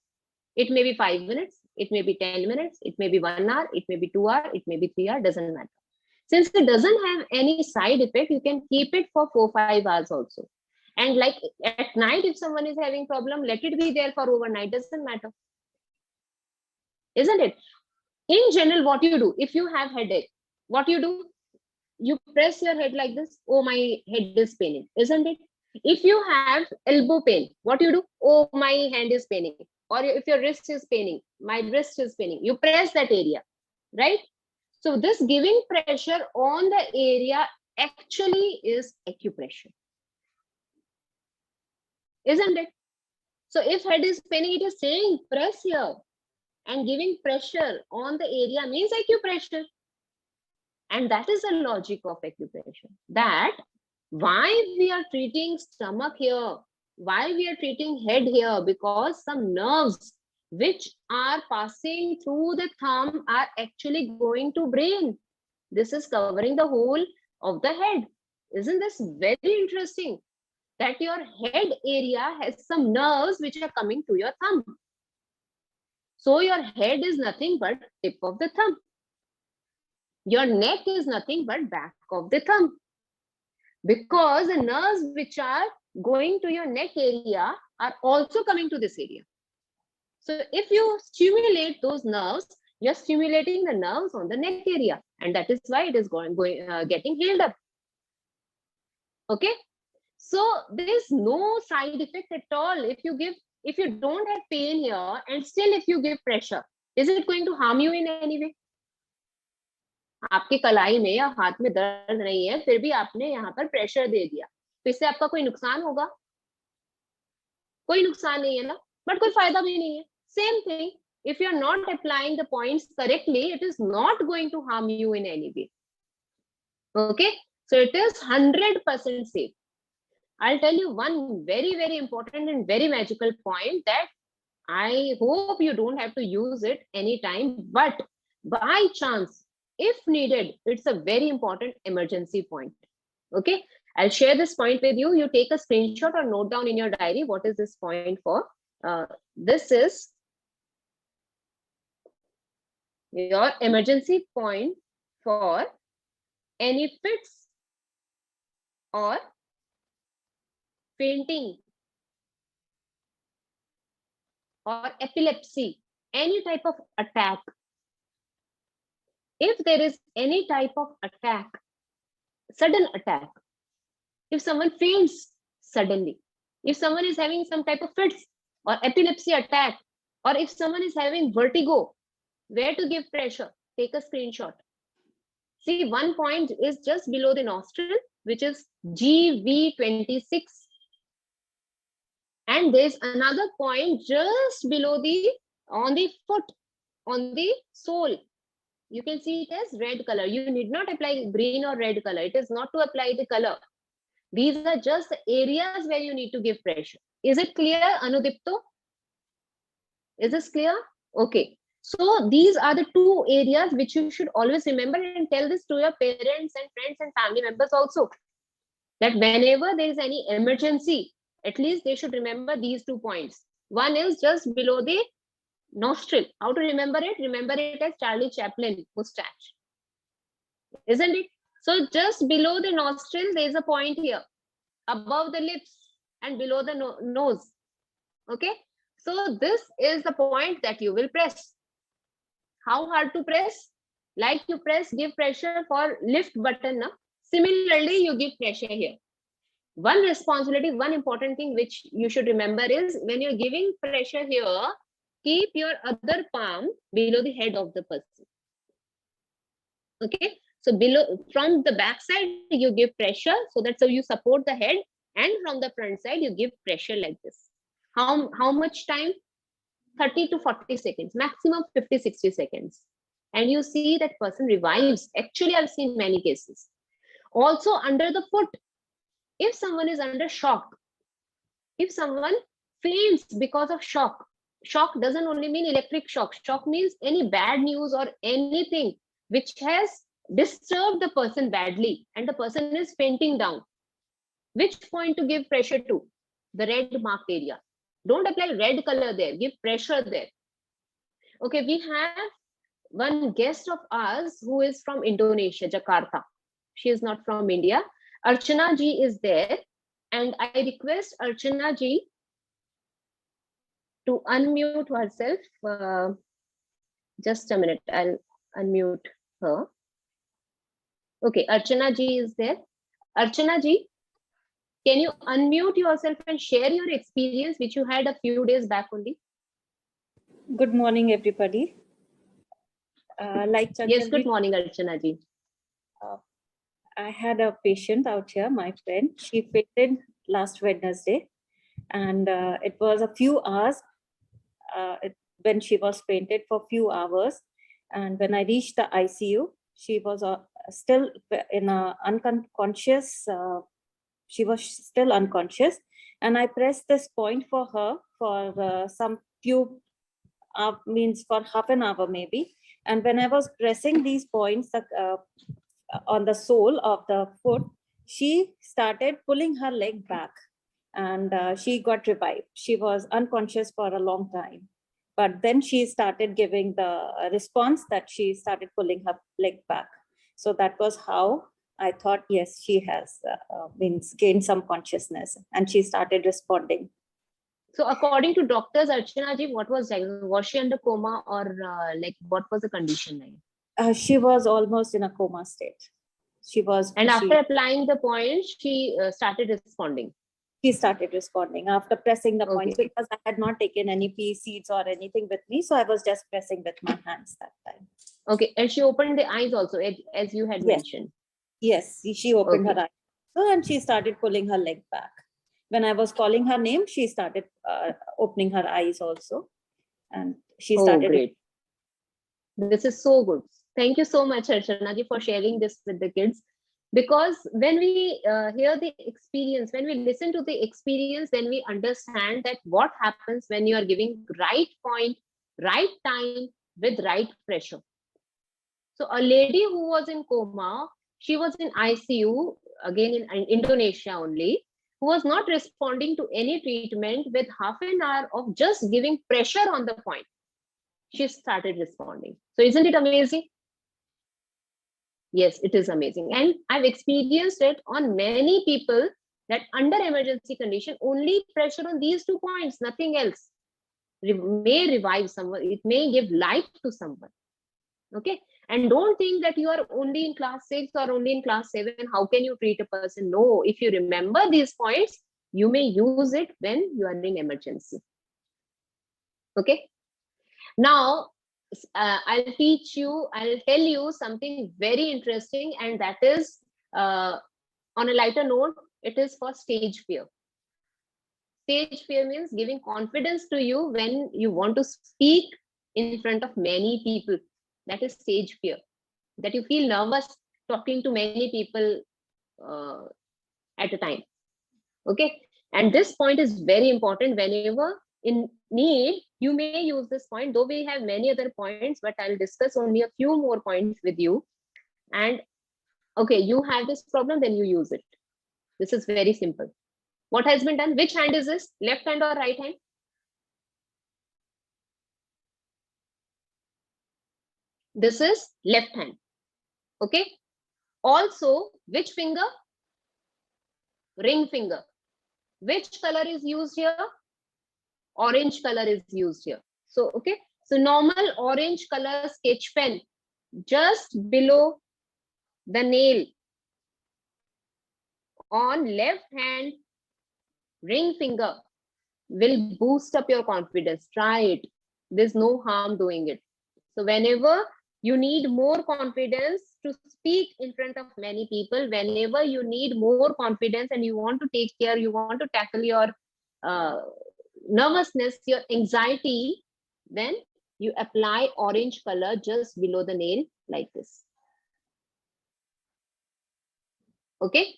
[SPEAKER 2] It may be 5 minutes, it may be 10 minutes, it may be 1 hour, it may be 2 hours, it may be 3 hours, doesn't matter. Since it doesn't have any side effect, you can keep it for 4-5 hours also. And like at night, if someone is having problem, let it be there for overnight, doesn't matter. Isn't it? In general, what you do, if you have headache, what you do? You press your head like this. Oh, my head is paining, isn't it? If you have elbow pain, what you do? Oh, my hand is paining. Or if your wrist is paining, my wrist is paining. You press that area, right? So this giving pressure on the area actually is acupressure. Isn't it? So if head is paining, it is saying press here, and giving pressure on the area means acupressure. And that is the logic of acupressure. That why we are treating stomach here, why we are treating head here, because some nerves which are passing through the thumb are actually going to brain. This is covering the whole of the head. Isn't this very interesting? That your head area has some nerves which are coming to your thumb. So your head is nothing but tip of the thumb. Your neck is nothing but back of the thumb, because the nerves which are going to your neck area are also coming to this area. So if you stimulate those nerves, you're stimulating the nerves on the neck area, and that is why it is getting healed up. Okay, so there is no side effect at all. If you don't have pain here and still if you give pressure, is it going to harm you in any way? आपके कलाई में या हाथ में दर्द नहीं है, फिर भी आपने यहाँ पर प्रेशर दे दिया, तो इससे आपका कोई नुकसान होगा? कोई नुकसान नहीं है ना, बट कोई फायदा भी नहीं है. Same thing, if you are not applying the points correctly, it is not going to harm you in any way. Okay, so it is 100% safe. I'll tell you one very, very important and very magical point that I hope you don't have to use it anytime, but by chance, if needed, it's a very important emergency point. Okay, I'll share this point with you. You take a screenshot or note down in your diary. What is this point for? This is your emergency point for any fits or fainting or epilepsy, any type of attack. If there is any type of attack, sudden attack, if someone faints suddenly, if someone is having some type of fits or epilepsy attack, or if someone is having vertigo, where to give pressure? Take a screenshot. See, one point is just below the nostril, which is GV26. And there's another point just below on the foot, on the sole. You can see it as red color. You need not apply green or red color. It is not to apply the color. These are just the areas where you need to give pressure. Is it clear, Anudipto? Is this clear? Okay. So these are the two areas which you should always remember, and tell this to your parents and friends and family members also, that whenever there is any emergency, at least they should remember these 2 points. One is just below the nostril. How to remember it? Remember it as Charlie Chaplin mustache. Isn't it? So just below the nostril, there is a point here, above the lips and below the nose. Okay. So this is the point that you will press. How hard to press? Like you press, give pressure for lift button. Na? Similarly, you give pressure here. One responsibility, one important thing which you should remember is, when you're giving pressure here, keep your other palm below the head of the person. Okay, so below, from the back side, you give pressure, so that's how you support the head, and from the front side, you give pressure like this. How much time? 30 to 40 seconds, maximum 50-60 seconds. And you see that person revives. Actually, I've seen many cases. Also under the foot, if someone is under shock, if someone faints because of shock, shock doesn't only mean electric shock. Shock means any bad news or anything which has disturbed the person badly and the person is fainting down. Which point to give pressure to? The red marked area. Don't apply red color there, give pressure there. Okay, we have one guest of ours who is from Indonesia, Jakarta. She is not from India. Archana ji is there, and I request Archana ji to unmute herself. Just a minute, I'll unmute her. Okay, Archana ji is there. Archana ji, can you unmute yourself and share your experience which you had a few days back only?
[SPEAKER 3] Good morning, everybody. Like Chanchal,
[SPEAKER 2] yes, good morning, Archana ji.
[SPEAKER 3] I had a patient out here, my friend. She fainted last Wednesday, and it was a few hours when she was fainted for a few hours. And when I reached the ICU, she was still in a unconscious. She was still unconscious, and I pressed this point for her for some few means for half an hour maybe. And when I was pressing these points on the sole of the foot, she started pulling her leg back, and she got revived. She was unconscious for a long time, but then she started giving the response that she started pulling her leg back. So that was how I thought, yes, she has gained some consciousness, and she started responding.
[SPEAKER 2] So according to doctors, Archana ji, what was diagnosis? Was she under coma, or like what was the condition like?
[SPEAKER 3] She was almost in a coma state. She was.
[SPEAKER 2] And after applying the points, she started responding.
[SPEAKER 3] She started responding after pressing the points,
[SPEAKER 2] Okay.
[SPEAKER 3] because I had not taken any pea seeds or anything with me. So I was just pressing with my hands that time.
[SPEAKER 2] Okay. And she opened the eyes also, as you had mentioned.
[SPEAKER 3] Yes, she opened
[SPEAKER 2] Okay.
[SPEAKER 3] her eyes. So, and she started pulling her leg back. When I was calling her name, she started opening her eyes also. And she started.
[SPEAKER 2] Oh, great. This is so good. Thank you so much, Archana ji, for sharing this with the kids. Because when we hear the experience, when we listen to the experience, then we understand that what happens when you are giving right point, right time, with right pressure. So a lady who was in coma, she was in ICU, again in Indonesia only, who was not responding to any treatment. With half an hour of just giving pressure on the point, she started responding. So isn't it amazing? Yes, it is amazing. And I've experienced it on many people, that under emergency condition, only pressure on these 2 points, nothing else, may revive someone. It may give life to someone. Okay. And don't think that you are only in class 6 or only in class 7. How can you treat a person? No, if you remember these points, you may use it when you are in emergency. Okay. Now, I'll tell you something very interesting, and that is on a lighter note, it is for stage fear. Stage fear means giving confidence to you when you want to speak in front of many people. That is stage fear, that you feel nervous talking to many people at a time. Okay. And this point is very important. Whenever in need, you may use this point, though we have many other points, but I'll discuss only a few more points with you. And okay, you have this problem, then you use it. This is very simple. What has been done? Which hand is this? Left hand or right hand? This is left hand. Okay. Also, which finger? Ring finger. Which color is used here? Orange color is used here. So, okay. So normal orange color sketch pen just below the nail on left hand ring finger will boost up your confidence. Try it. There's no harm doing it. So whenever you need more confidence to speak in front of many people, whenever you need more confidence and you want to take care, you want to tackle your nervousness, your anxiety, then you apply orange color just below the nail like this. Okay,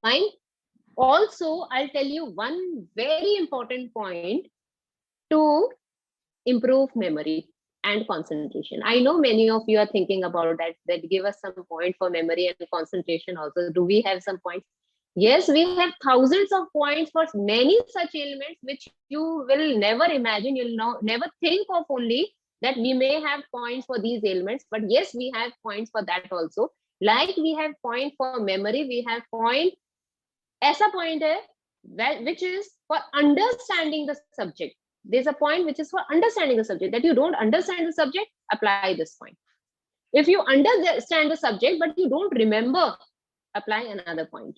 [SPEAKER 2] fine. Also, I'll tell you one very important point to improve memory and concentration. I know many of you are thinking about that give us some point for memory and concentration also. Do we have some points? Yes, we have thousands of points for many such ailments which you will never imagine. You'll never think of only that we may have points for these ailments. But yes, we have points for that also. Like we have point for memory, we have point, ऐसा point है which is for understanding the subject. There's a point which is for understanding the subject, that you don't understand the subject, apply this point. If you understand the subject but you don't remember, apply another point.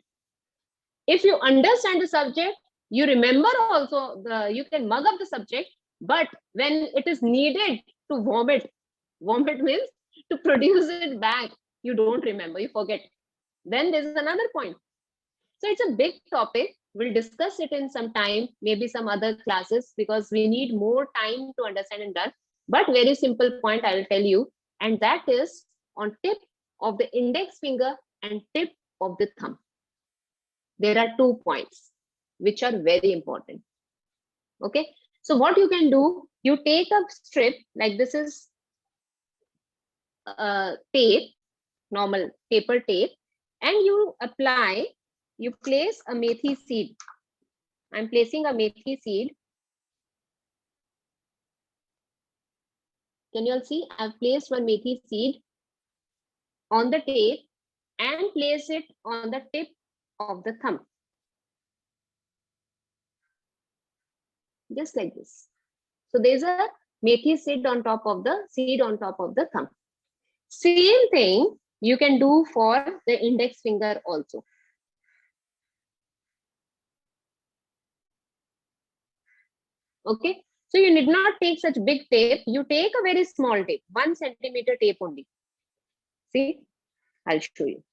[SPEAKER 2] If you understand the subject, you remember also, you can mug up the subject, but when it is needed to vomit means to produce it back, you don't remember, you forget. Then there's another point. So it's a big topic. We'll discuss it in some time, maybe some other classes, because we need more time to understand and learn. But very simple point I'll tell you, and that is on tip of the index finger and tip of the thumb. There are 2 points which are very important. Okay. So what you can do, you take a strip, like this is tape, normal paper tape, and you apply, you place a methi seed. I'm placing a methi seed. Can you all see? I've placed one methi seed. on the tape and place it on the tip of the thumb. Just like this. So there's a methi seed on top of the thumb. Same thing you can do for the index finger also. Okay, so you need not take such big tape. You take a very small tape, 1 centimeter tape only. See, I'll show you.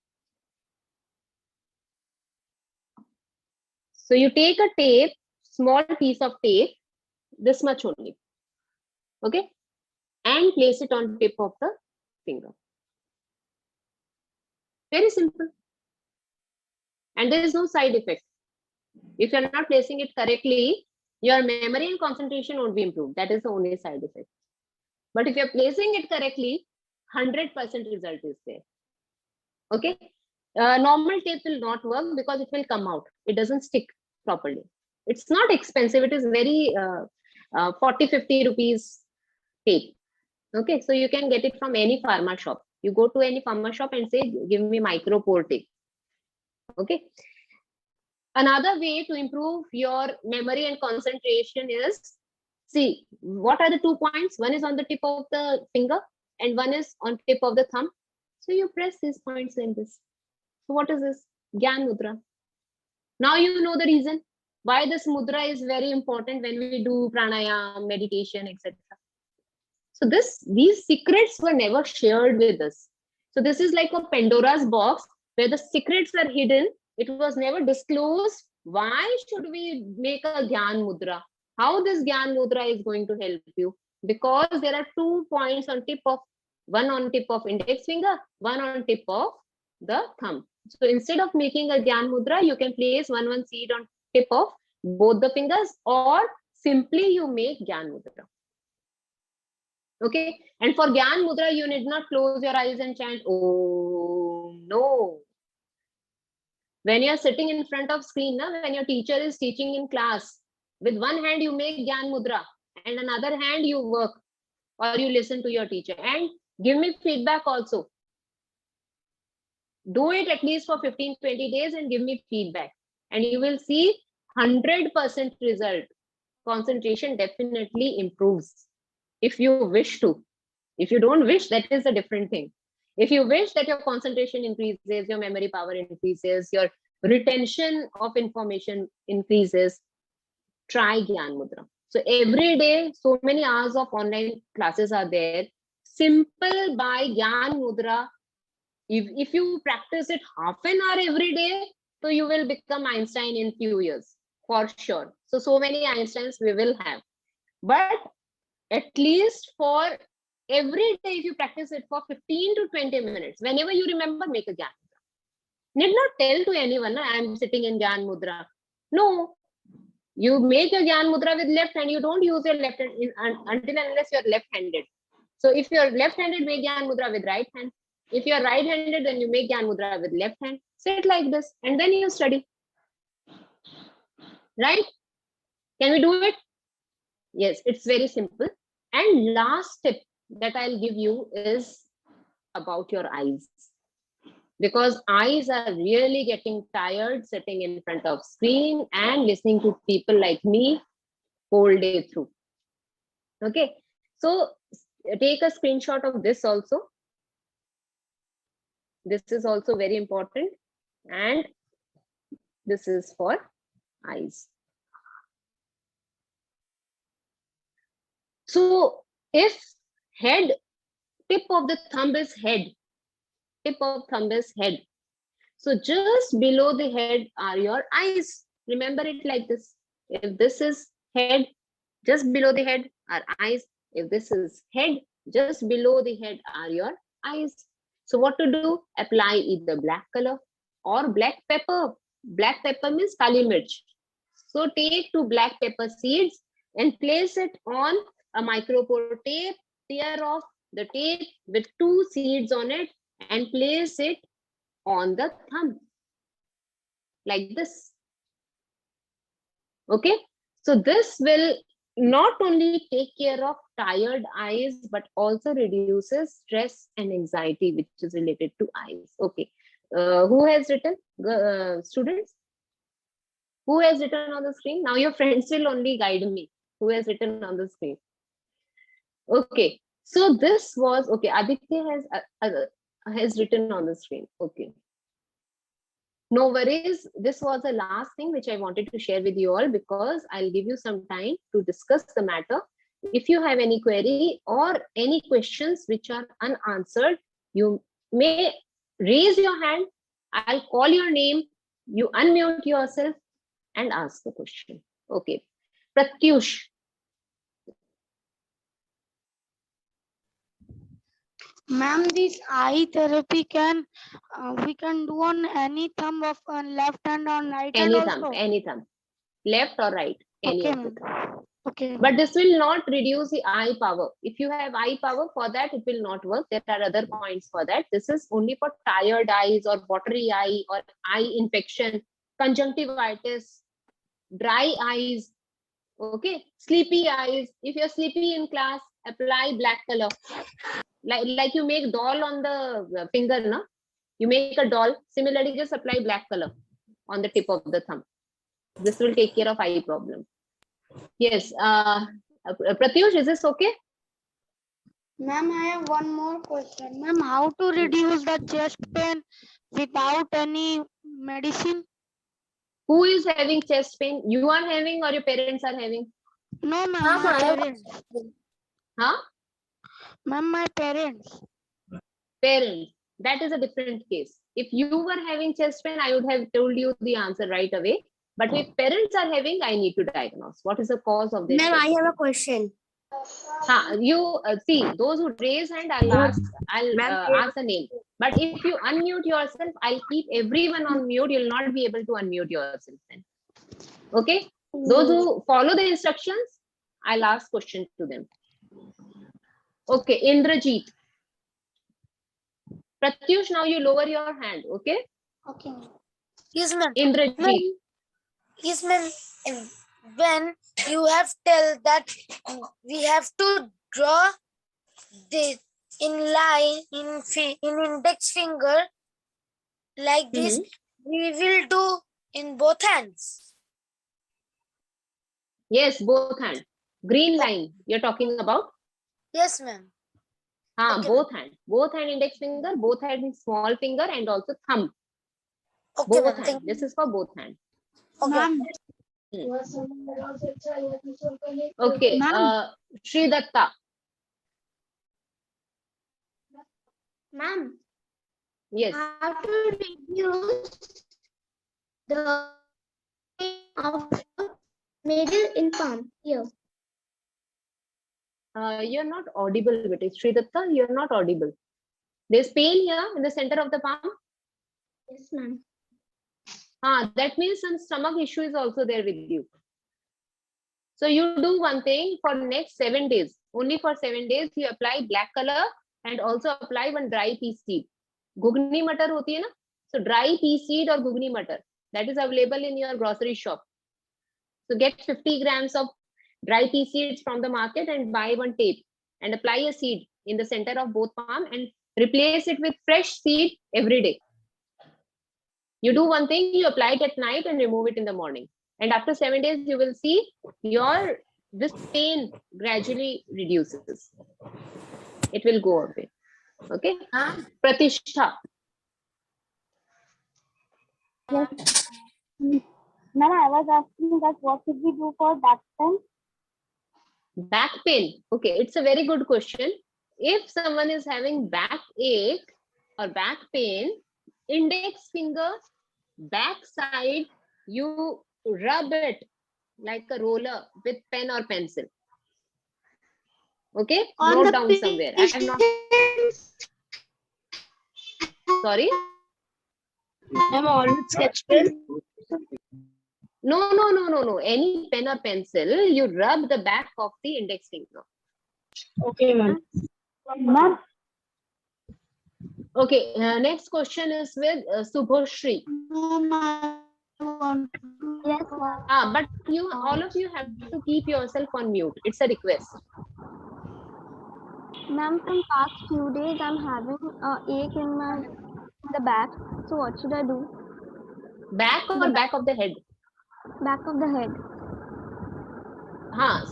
[SPEAKER 2] So you take a tape, small piece of tape, this much only. Okay, and place it on tip of the finger. Very simple. And there is no side effect. If you are not placing it correctly, your memory and concentration won't be improved. That is the only side effect. But if you're placing it correctly, 100% result is there. Okay. Normal tape will not work because it will come out. It doesn't stick properly. It's not expensive. It is very 40-50 rupees tape. Okay. So you can get it from any pharma shop. You go to any pharma shop and say, give me micro pore tape. Okay. Another way to improve your memory and concentration is, see, what are the 2 points? One is on the tip of the finger and one is on tip of the thumb. So you press these points like this. So what is this? Gyan Mudra. Now you know the reason why this mudra is very important when we do pranayam, meditation, etc. So these secrets were never shared with us. So this is like a Pandora's box where the secrets are hidden. It was never disclosed. Why should we make a Gyan Mudra? How this Gyan Mudra is going to help you? Because there are 2 points on tip of, one on tip of index finger, one on tip of the thumb. So instead of making a Gyan Mudra, you can place one seed on tip of both the fingers, or simply you make Gyan Mudra. Okay. And for Gyan Mudra, you need not close your eyes and chant, oh, no. When you're sitting in front of screen, when your teacher is teaching in class, with one hand you make Gyan Mudra and another hand you work or you listen to your teacher, and give me feedback also. Do it at least for 15-20 days and give me feedback, and you will see 100% result. Concentration definitely improves if you wish to. If you don't wish, that is a different thing. If you wish that your concentration increases, your memory power increases, your retention of information increases, try Gyan Mudra. So every day, so many hours of online classes are there. Simple by Gyan Mudra. If you practice it half an hour every day, so you will become Einstein in few years, for sure. So many Einsteins we will have. But at least for every day, if you practice it for 15 to 20 minutes, whenever you remember, make a Gyan Mudra. Need not tell to anyone, I am sitting in Gyan Mudra. No, you make your Gyan Mudra with left hand. You don't use your left hand until and unless you're left-handed. So if you're left-handed, make Gyan Mudra with right hand. If you're right-handed, then you make Gyan Mudra with left hand. Sit like this and then you study. Right? Can we do it? Yes, it's very simple. And last tip that I'll give you is about your eyes. Because eyes are really getting tired sitting in front of screen and listening to people like me whole day through. Okay, so take a screenshot of this also. This is also very important, and this is for eyes. So if head, tip of the thumb is head, tip of thumb is head. So just below the head are your eyes. Remember it like this. If this is head, just below the head are eyes. If this is head, just below the head are your eyes. So what to do? Apply either black color or black pepper. Black pepper means kali mirch. So take 2 black pepper seeds and place it on a micropore tape. Tear off the tape with 2 seeds on it and place it on the thumb like this. Okay, so this will not only take care of tired eyes, but also reduces stress and anxiety, which is related to eyes. Okay. Who has written? Students? Who has written on the screen? Now your friends will only guide me. Who has written on the screen? Okay. So this was, okay, Aditya has written on the screen. Okay. No worries. This was the last thing which I wanted to share with you all, because I'll give you some time to discuss the matter. If you have any query or any questions which are unanswered, you may raise your hand. I'll call your name. You unmute yourself and ask the question. Okay. Pratyush.
[SPEAKER 6] Ma'am, this eye therapy we can do on any thumb of left hand or right hand also.
[SPEAKER 2] Any thumb. Left or right. Any
[SPEAKER 6] Okay,
[SPEAKER 2] of the
[SPEAKER 6] ma'am.
[SPEAKER 2] thumb.
[SPEAKER 6] Okay.
[SPEAKER 2] But this will not reduce the eye power. If you have eye power, for that it will not work. There are other points for that. This is only for tired eyes or watery eye or eye infection, conjunctivitis, dry eyes, okay, sleepy eyes. If you're sleepy in class, apply black color. Like you make doll on the finger, no? You make a doll. Similarly, just apply black color on the tip of the thumb. This will take care of eye problem. Yes. Pratyush, is this okay?
[SPEAKER 6] Ma'am, I have one more question. Ma'am, how to reduce the chest pain without any medicine?
[SPEAKER 2] Who is having chest pain? You are having or your parents are having?
[SPEAKER 6] No, ma'am, my parents.
[SPEAKER 2] Huh?
[SPEAKER 6] Ma'am, my parents.
[SPEAKER 2] Parents. That is a different case. If you were having chest pain, I would have told you the answer right away. But if parents are having, I need to diagnose. What is the cause of their
[SPEAKER 4] Ma'am,
[SPEAKER 2] chest
[SPEAKER 4] I have a question.
[SPEAKER 2] You see, those who raise hand, I'll ask the name. But if you unmute yourself, I'll keep everyone on mute. You'll not be able to unmute yourself then. Okay? Those who follow the instructions, I'll ask question to them. Okay, Indrajit. Pratyush, now you lower your hand, okay?
[SPEAKER 6] Okay. Yes, ma'am.
[SPEAKER 2] Indrajit.
[SPEAKER 6] Yes, ma'am. When you have tell that we have to draw the in line in index finger like this, we will do in both hands.
[SPEAKER 2] Yes, both hand. Green line you're talking about?
[SPEAKER 6] Yes, ma'am. Okay,
[SPEAKER 2] both hand. Both hand index finger, both hand small finger, and also thumb.
[SPEAKER 6] Okay,
[SPEAKER 2] Both
[SPEAKER 6] ma'am.
[SPEAKER 2] hand. This is for both hand.
[SPEAKER 6] Okay.
[SPEAKER 2] Okay. Sri Datta.
[SPEAKER 6] Ma'am,
[SPEAKER 2] Yes.
[SPEAKER 6] how to reduce the of middle in palm here?
[SPEAKER 2] You're not audible, but Sri Datta, you're not audible. There's pain here in the center of the palm.
[SPEAKER 6] Yes, ma'am.
[SPEAKER 2] That means some stomach issue is also there with you. So you do one thing for next 7 days. Only for 7 days you apply black color and also apply one dry pea seed. Ghugni matar hoti hai na? So dry pea seed or ghugni matar, that is available in your grocery shop. So get 50 grams of dry pea seeds from the market and buy one tape and apply a seed in the center of both palm and replace it with fresh seed every day. You do one thing, you apply it at night and remove it in the morning. And after 7 days, you will see this pain gradually reduces. It will go away. Okay. Pratishtha.
[SPEAKER 6] Yes. Ma'am, I was asking that what should we do for back pain?
[SPEAKER 2] Back pain. Okay, it's a very good question. If someone is having backache or back pain, index finger, back side, you rub it like a roller with pen or pencil. Okay, note down somewhere. I have not. Sorry.
[SPEAKER 5] I'm always sketch pen.
[SPEAKER 2] No. Any pen or pencil, you rub the back of the index finger.
[SPEAKER 5] Okay, ma'am.
[SPEAKER 6] Ma'am.
[SPEAKER 2] Okay, next question is with Subhoshri.
[SPEAKER 6] No, ma'am. I want to
[SPEAKER 7] Yes,
[SPEAKER 2] But all of you have to keep yourself on mute. It's a request.
[SPEAKER 7] ma'am, from past few days I'm having ache in the back. So what should I do?
[SPEAKER 2] Back or back of the head?
[SPEAKER 7] Back of the head.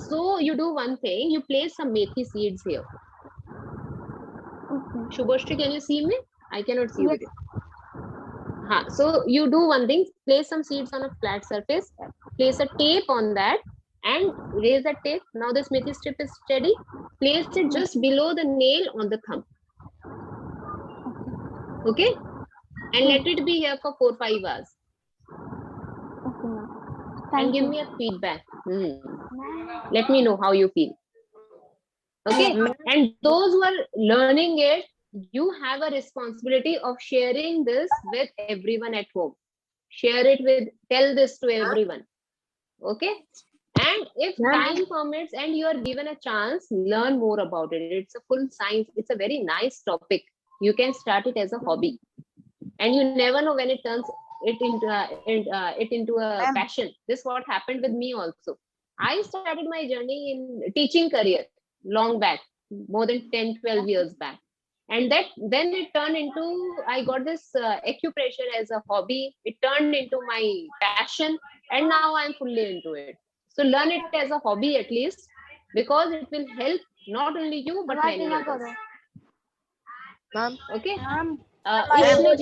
[SPEAKER 2] So you do one thing. You place some methi seeds here.
[SPEAKER 7] Okay.
[SPEAKER 2] Shubhoshri, can you see me? I cannot see you.
[SPEAKER 7] Yes.
[SPEAKER 2] So you do one thing. Place some seeds on a flat surface. Place a tape on that and raise that tape. Now this methi strip is steady. Place it just below the nail on the thumb. Okay? And let it be here for 4-5 hours.
[SPEAKER 7] Okay, ma'am.
[SPEAKER 2] And give me a feedback. Let me know how you feel. Okay? And those who are learning it, you have a responsibility of sharing this with everyone at home. Share it with, tell this to everyone. Okay? And if time permits and you are given a chance, learn more about it. It's a full science. It's a very nice topic. You can start it as a hobby. And you never know when it turns it into a passion. This is what happened with me also. I started my journey in teaching career long back, more than 10-12 years back. And then it turned into, I got this acupressure as a hobby. It turned into my passion, and now I'm fully into it. So learn it as a hobby at least, because it will help not only you but many others.
[SPEAKER 4] Ma'am.
[SPEAKER 2] Okay.
[SPEAKER 6] Ishnu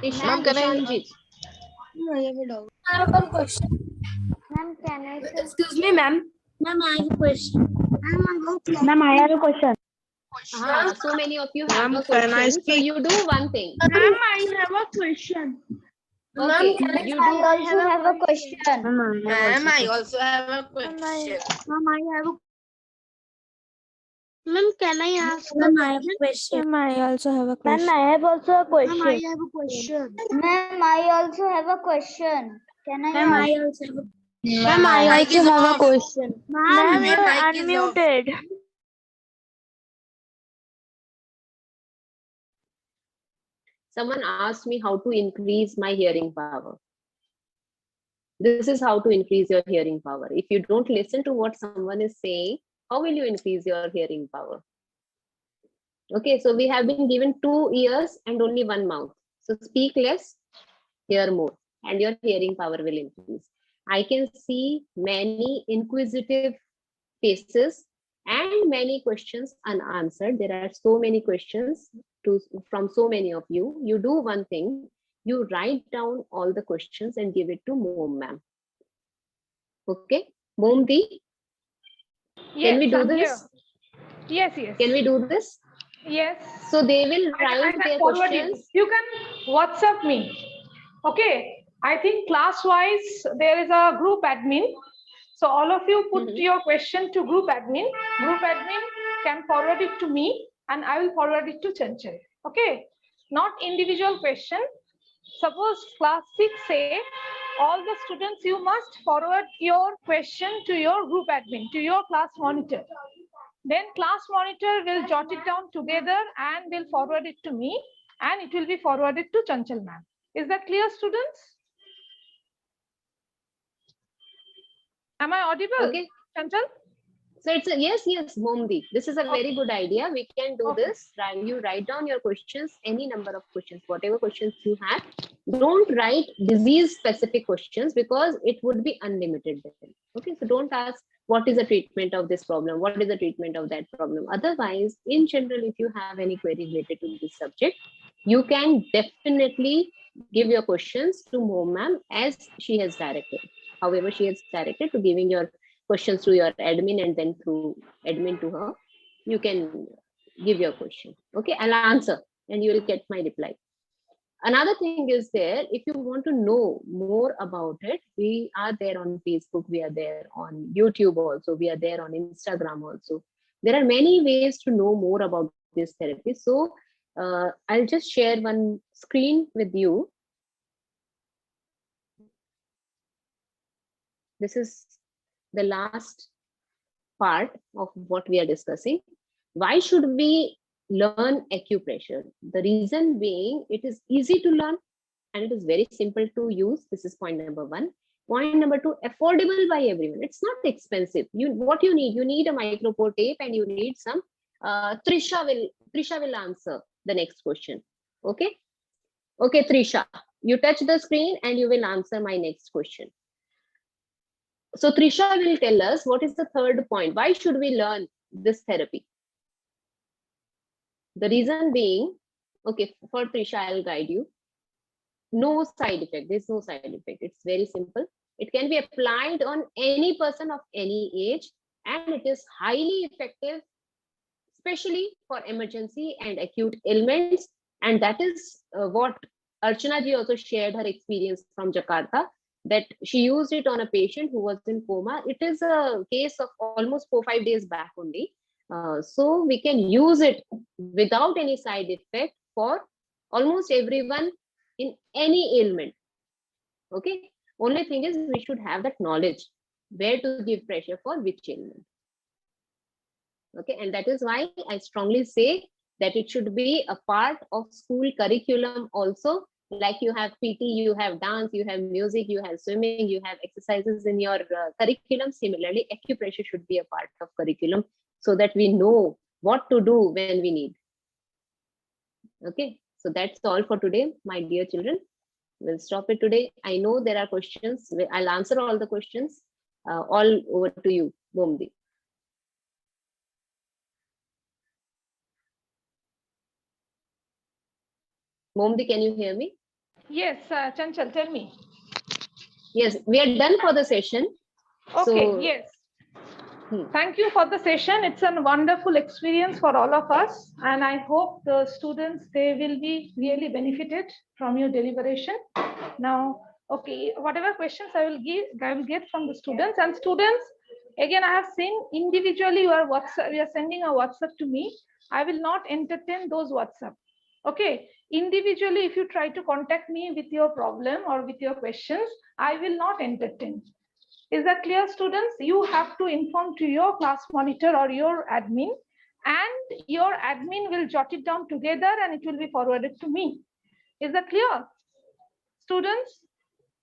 [SPEAKER 2] Ishan ji.
[SPEAKER 4] I have a doubt.
[SPEAKER 6] I have a question.
[SPEAKER 7] Ma'am, can I say?
[SPEAKER 8] Excuse me, ma'am.
[SPEAKER 6] Ma'am, I have a question.
[SPEAKER 8] Ma'am, I have a question.
[SPEAKER 2] So many of you have
[SPEAKER 4] Ma'am,
[SPEAKER 2] a
[SPEAKER 4] can I
[SPEAKER 2] question. So
[SPEAKER 4] speak?
[SPEAKER 2] you do one thing.
[SPEAKER 8] Ma'am, I have a question.
[SPEAKER 2] Okay, you do.
[SPEAKER 7] I also have a question.
[SPEAKER 5] Ma'am, I also have a question.
[SPEAKER 8] Ma'am, I have a
[SPEAKER 6] Ma'am, can I ask a question?
[SPEAKER 8] Ma'am, I also have a
[SPEAKER 7] Ma'am, I have also a question.
[SPEAKER 8] Ma'am, I have a question.
[SPEAKER 7] Ma'am, I also have a question. Can I
[SPEAKER 8] Ma'am,
[SPEAKER 7] ask?
[SPEAKER 8] I also have a
[SPEAKER 5] Ma'am, I also have a
[SPEAKER 8] question. Ma'am,
[SPEAKER 5] Your
[SPEAKER 8] you're
[SPEAKER 5] mic is off.
[SPEAKER 8] unmuted.
[SPEAKER 2] Someone asked me how to increase my hearing power. This is how to increase your hearing power. If you don't listen to what someone is saying, how will you increase your hearing power? Okay, so we have been given 2 ears and only 1 mouth. So speak less, hear more, and your hearing power will increase. I can see many inquisitive faces and many questions unanswered. There are so many questions from so many of you. You do one thing, you write down all the questions and give it to Mom ma'am. Okay, Mom Di, can we do
[SPEAKER 1] I'm
[SPEAKER 2] this?
[SPEAKER 1] here. Yes.
[SPEAKER 2] Can we do this?
[SPEAKER 1] Yes.
[SPEAKER 2] So they will
[SPEAKER 1] I
[SPEAKER 2] write
[SPEAKER 1] can
[SPEAKER 2] their
[SPEAKER 1] forward
[SPEAKER 2] questions.
[SPEAKER 1] you can WhatsApp me. Okay. I think class-wise, there is a group admin. So all of you put your question to group admin. Group admin can forward it to me and I will forward it to Chanchal. Okay. Not individual question. Suppose class 6 say, all the students, you must forward your question to your group admin, to your class monitor. Then class monitor will jot it down together and will forward it to me and it will be forwarded to Chanchal ma'am. Is that clear, students? Am I audible?
[SPEAKER 2] Okay.
[SPEAKER 1] Chanchal?
[SPEAKER 2] So it's a yes, Momdi. This is a very good idea. We can do this. You write down your questions, any number of questions, whatever questions you have. Don't write disease-specific questions because it would be unlimited then. Okay, so don't ask what is the treatment of this problem, what is the treatment of that problem. Otherwise, in general, if you have any query related to this subject, you can definitely give your questions to Mom ma'am as she has directed. However, she has directed to giving your questions to your admin and then through admin to her, you can give your question. Okay, I'll answer and you will get my reply. Another thing is there, if you want to know more about it, we are there on Facebook, we are there on YouTube also, we are there on Instagram also. There are many ways to know more about this therapy. So I'll just share one screen with you. This is the last part of what we are discussing. Why should we learn acupressure? The reason being, it is easy to learn and it is very simple to use. This is point number 1. Point number 2, affordable by everyone. It's not expensive. What you need a micropore tape, and you need some. Trisha will answer the next question. Okay. Okay, Trisha, you touch the screen and you will answer my next question. So Trisha will tell us what is the third point. Why should we learn this therapy? The reason being, okay, for Trisha, I'll guide you. No side effect. There's no side effect. It's very simple. It can be applied on any person of any age, and it is highly effective, especially for emergency and acute ailments. And that is what Archana ji also shared her experience from Jakarta, that she used it on a patient who was in coma. It is a case of almost 4-5 days back only. So we can use it without any side effect for almost everyone in any ailment. Okay. Only thing is we should have that knowledge where to give pressure for which ailment. Okay. And that is why I strongly say that it should be a part of school curriculum also. Like you have PT, you have dance, you have music, you have swimming, you have exercises in your curriculum. Similarly, acupressure should be a part of curriculum so that we know what to do when we need. Okay, so that's all for today, my dear children. We'll stop it today. I know there are questions. I'll answer all the questions. All over to you, Momdi. Momdi, can you hear me?
[SPEAKER 1] Yes, Chanchal, tell me.
[SPEAKER 2] Yes, we are done for the session.
[SPEAKER 1] Okay,
[SPEAKER 2] So,
[SPEAKER 1] yes. Thank you for the session. It's a wonderful experience for all of us. And I hope the students, they will be really benefited from your deliberation. Now, okay, whatever questions I will get from the students. And students, again, I have seen individually you are sending a WhatsApp to me. I will not entertain those WhatsApp. Okay, individually, if you try to contact me with your problem or with your questions, I will not entertain. Is that clear, students? You have to inform to your class monitor or your admin, and your admin will jot it down together and it will be forwarded to me. Is that clear? Students,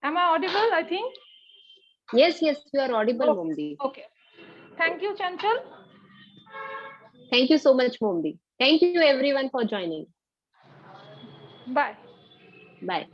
[SPEAKER 1] am I audible, I think?
[SPEAKER 2] Yes, you are audible, Momdi.
[SPEAKER 1] Okay. Thank you, Chanchal.
[SPEAKER 2] Thank you so much, Momdi. Thank you everyone for joining.
[SPEAKER 1] Bye.
[SPEAKER 2] Bye.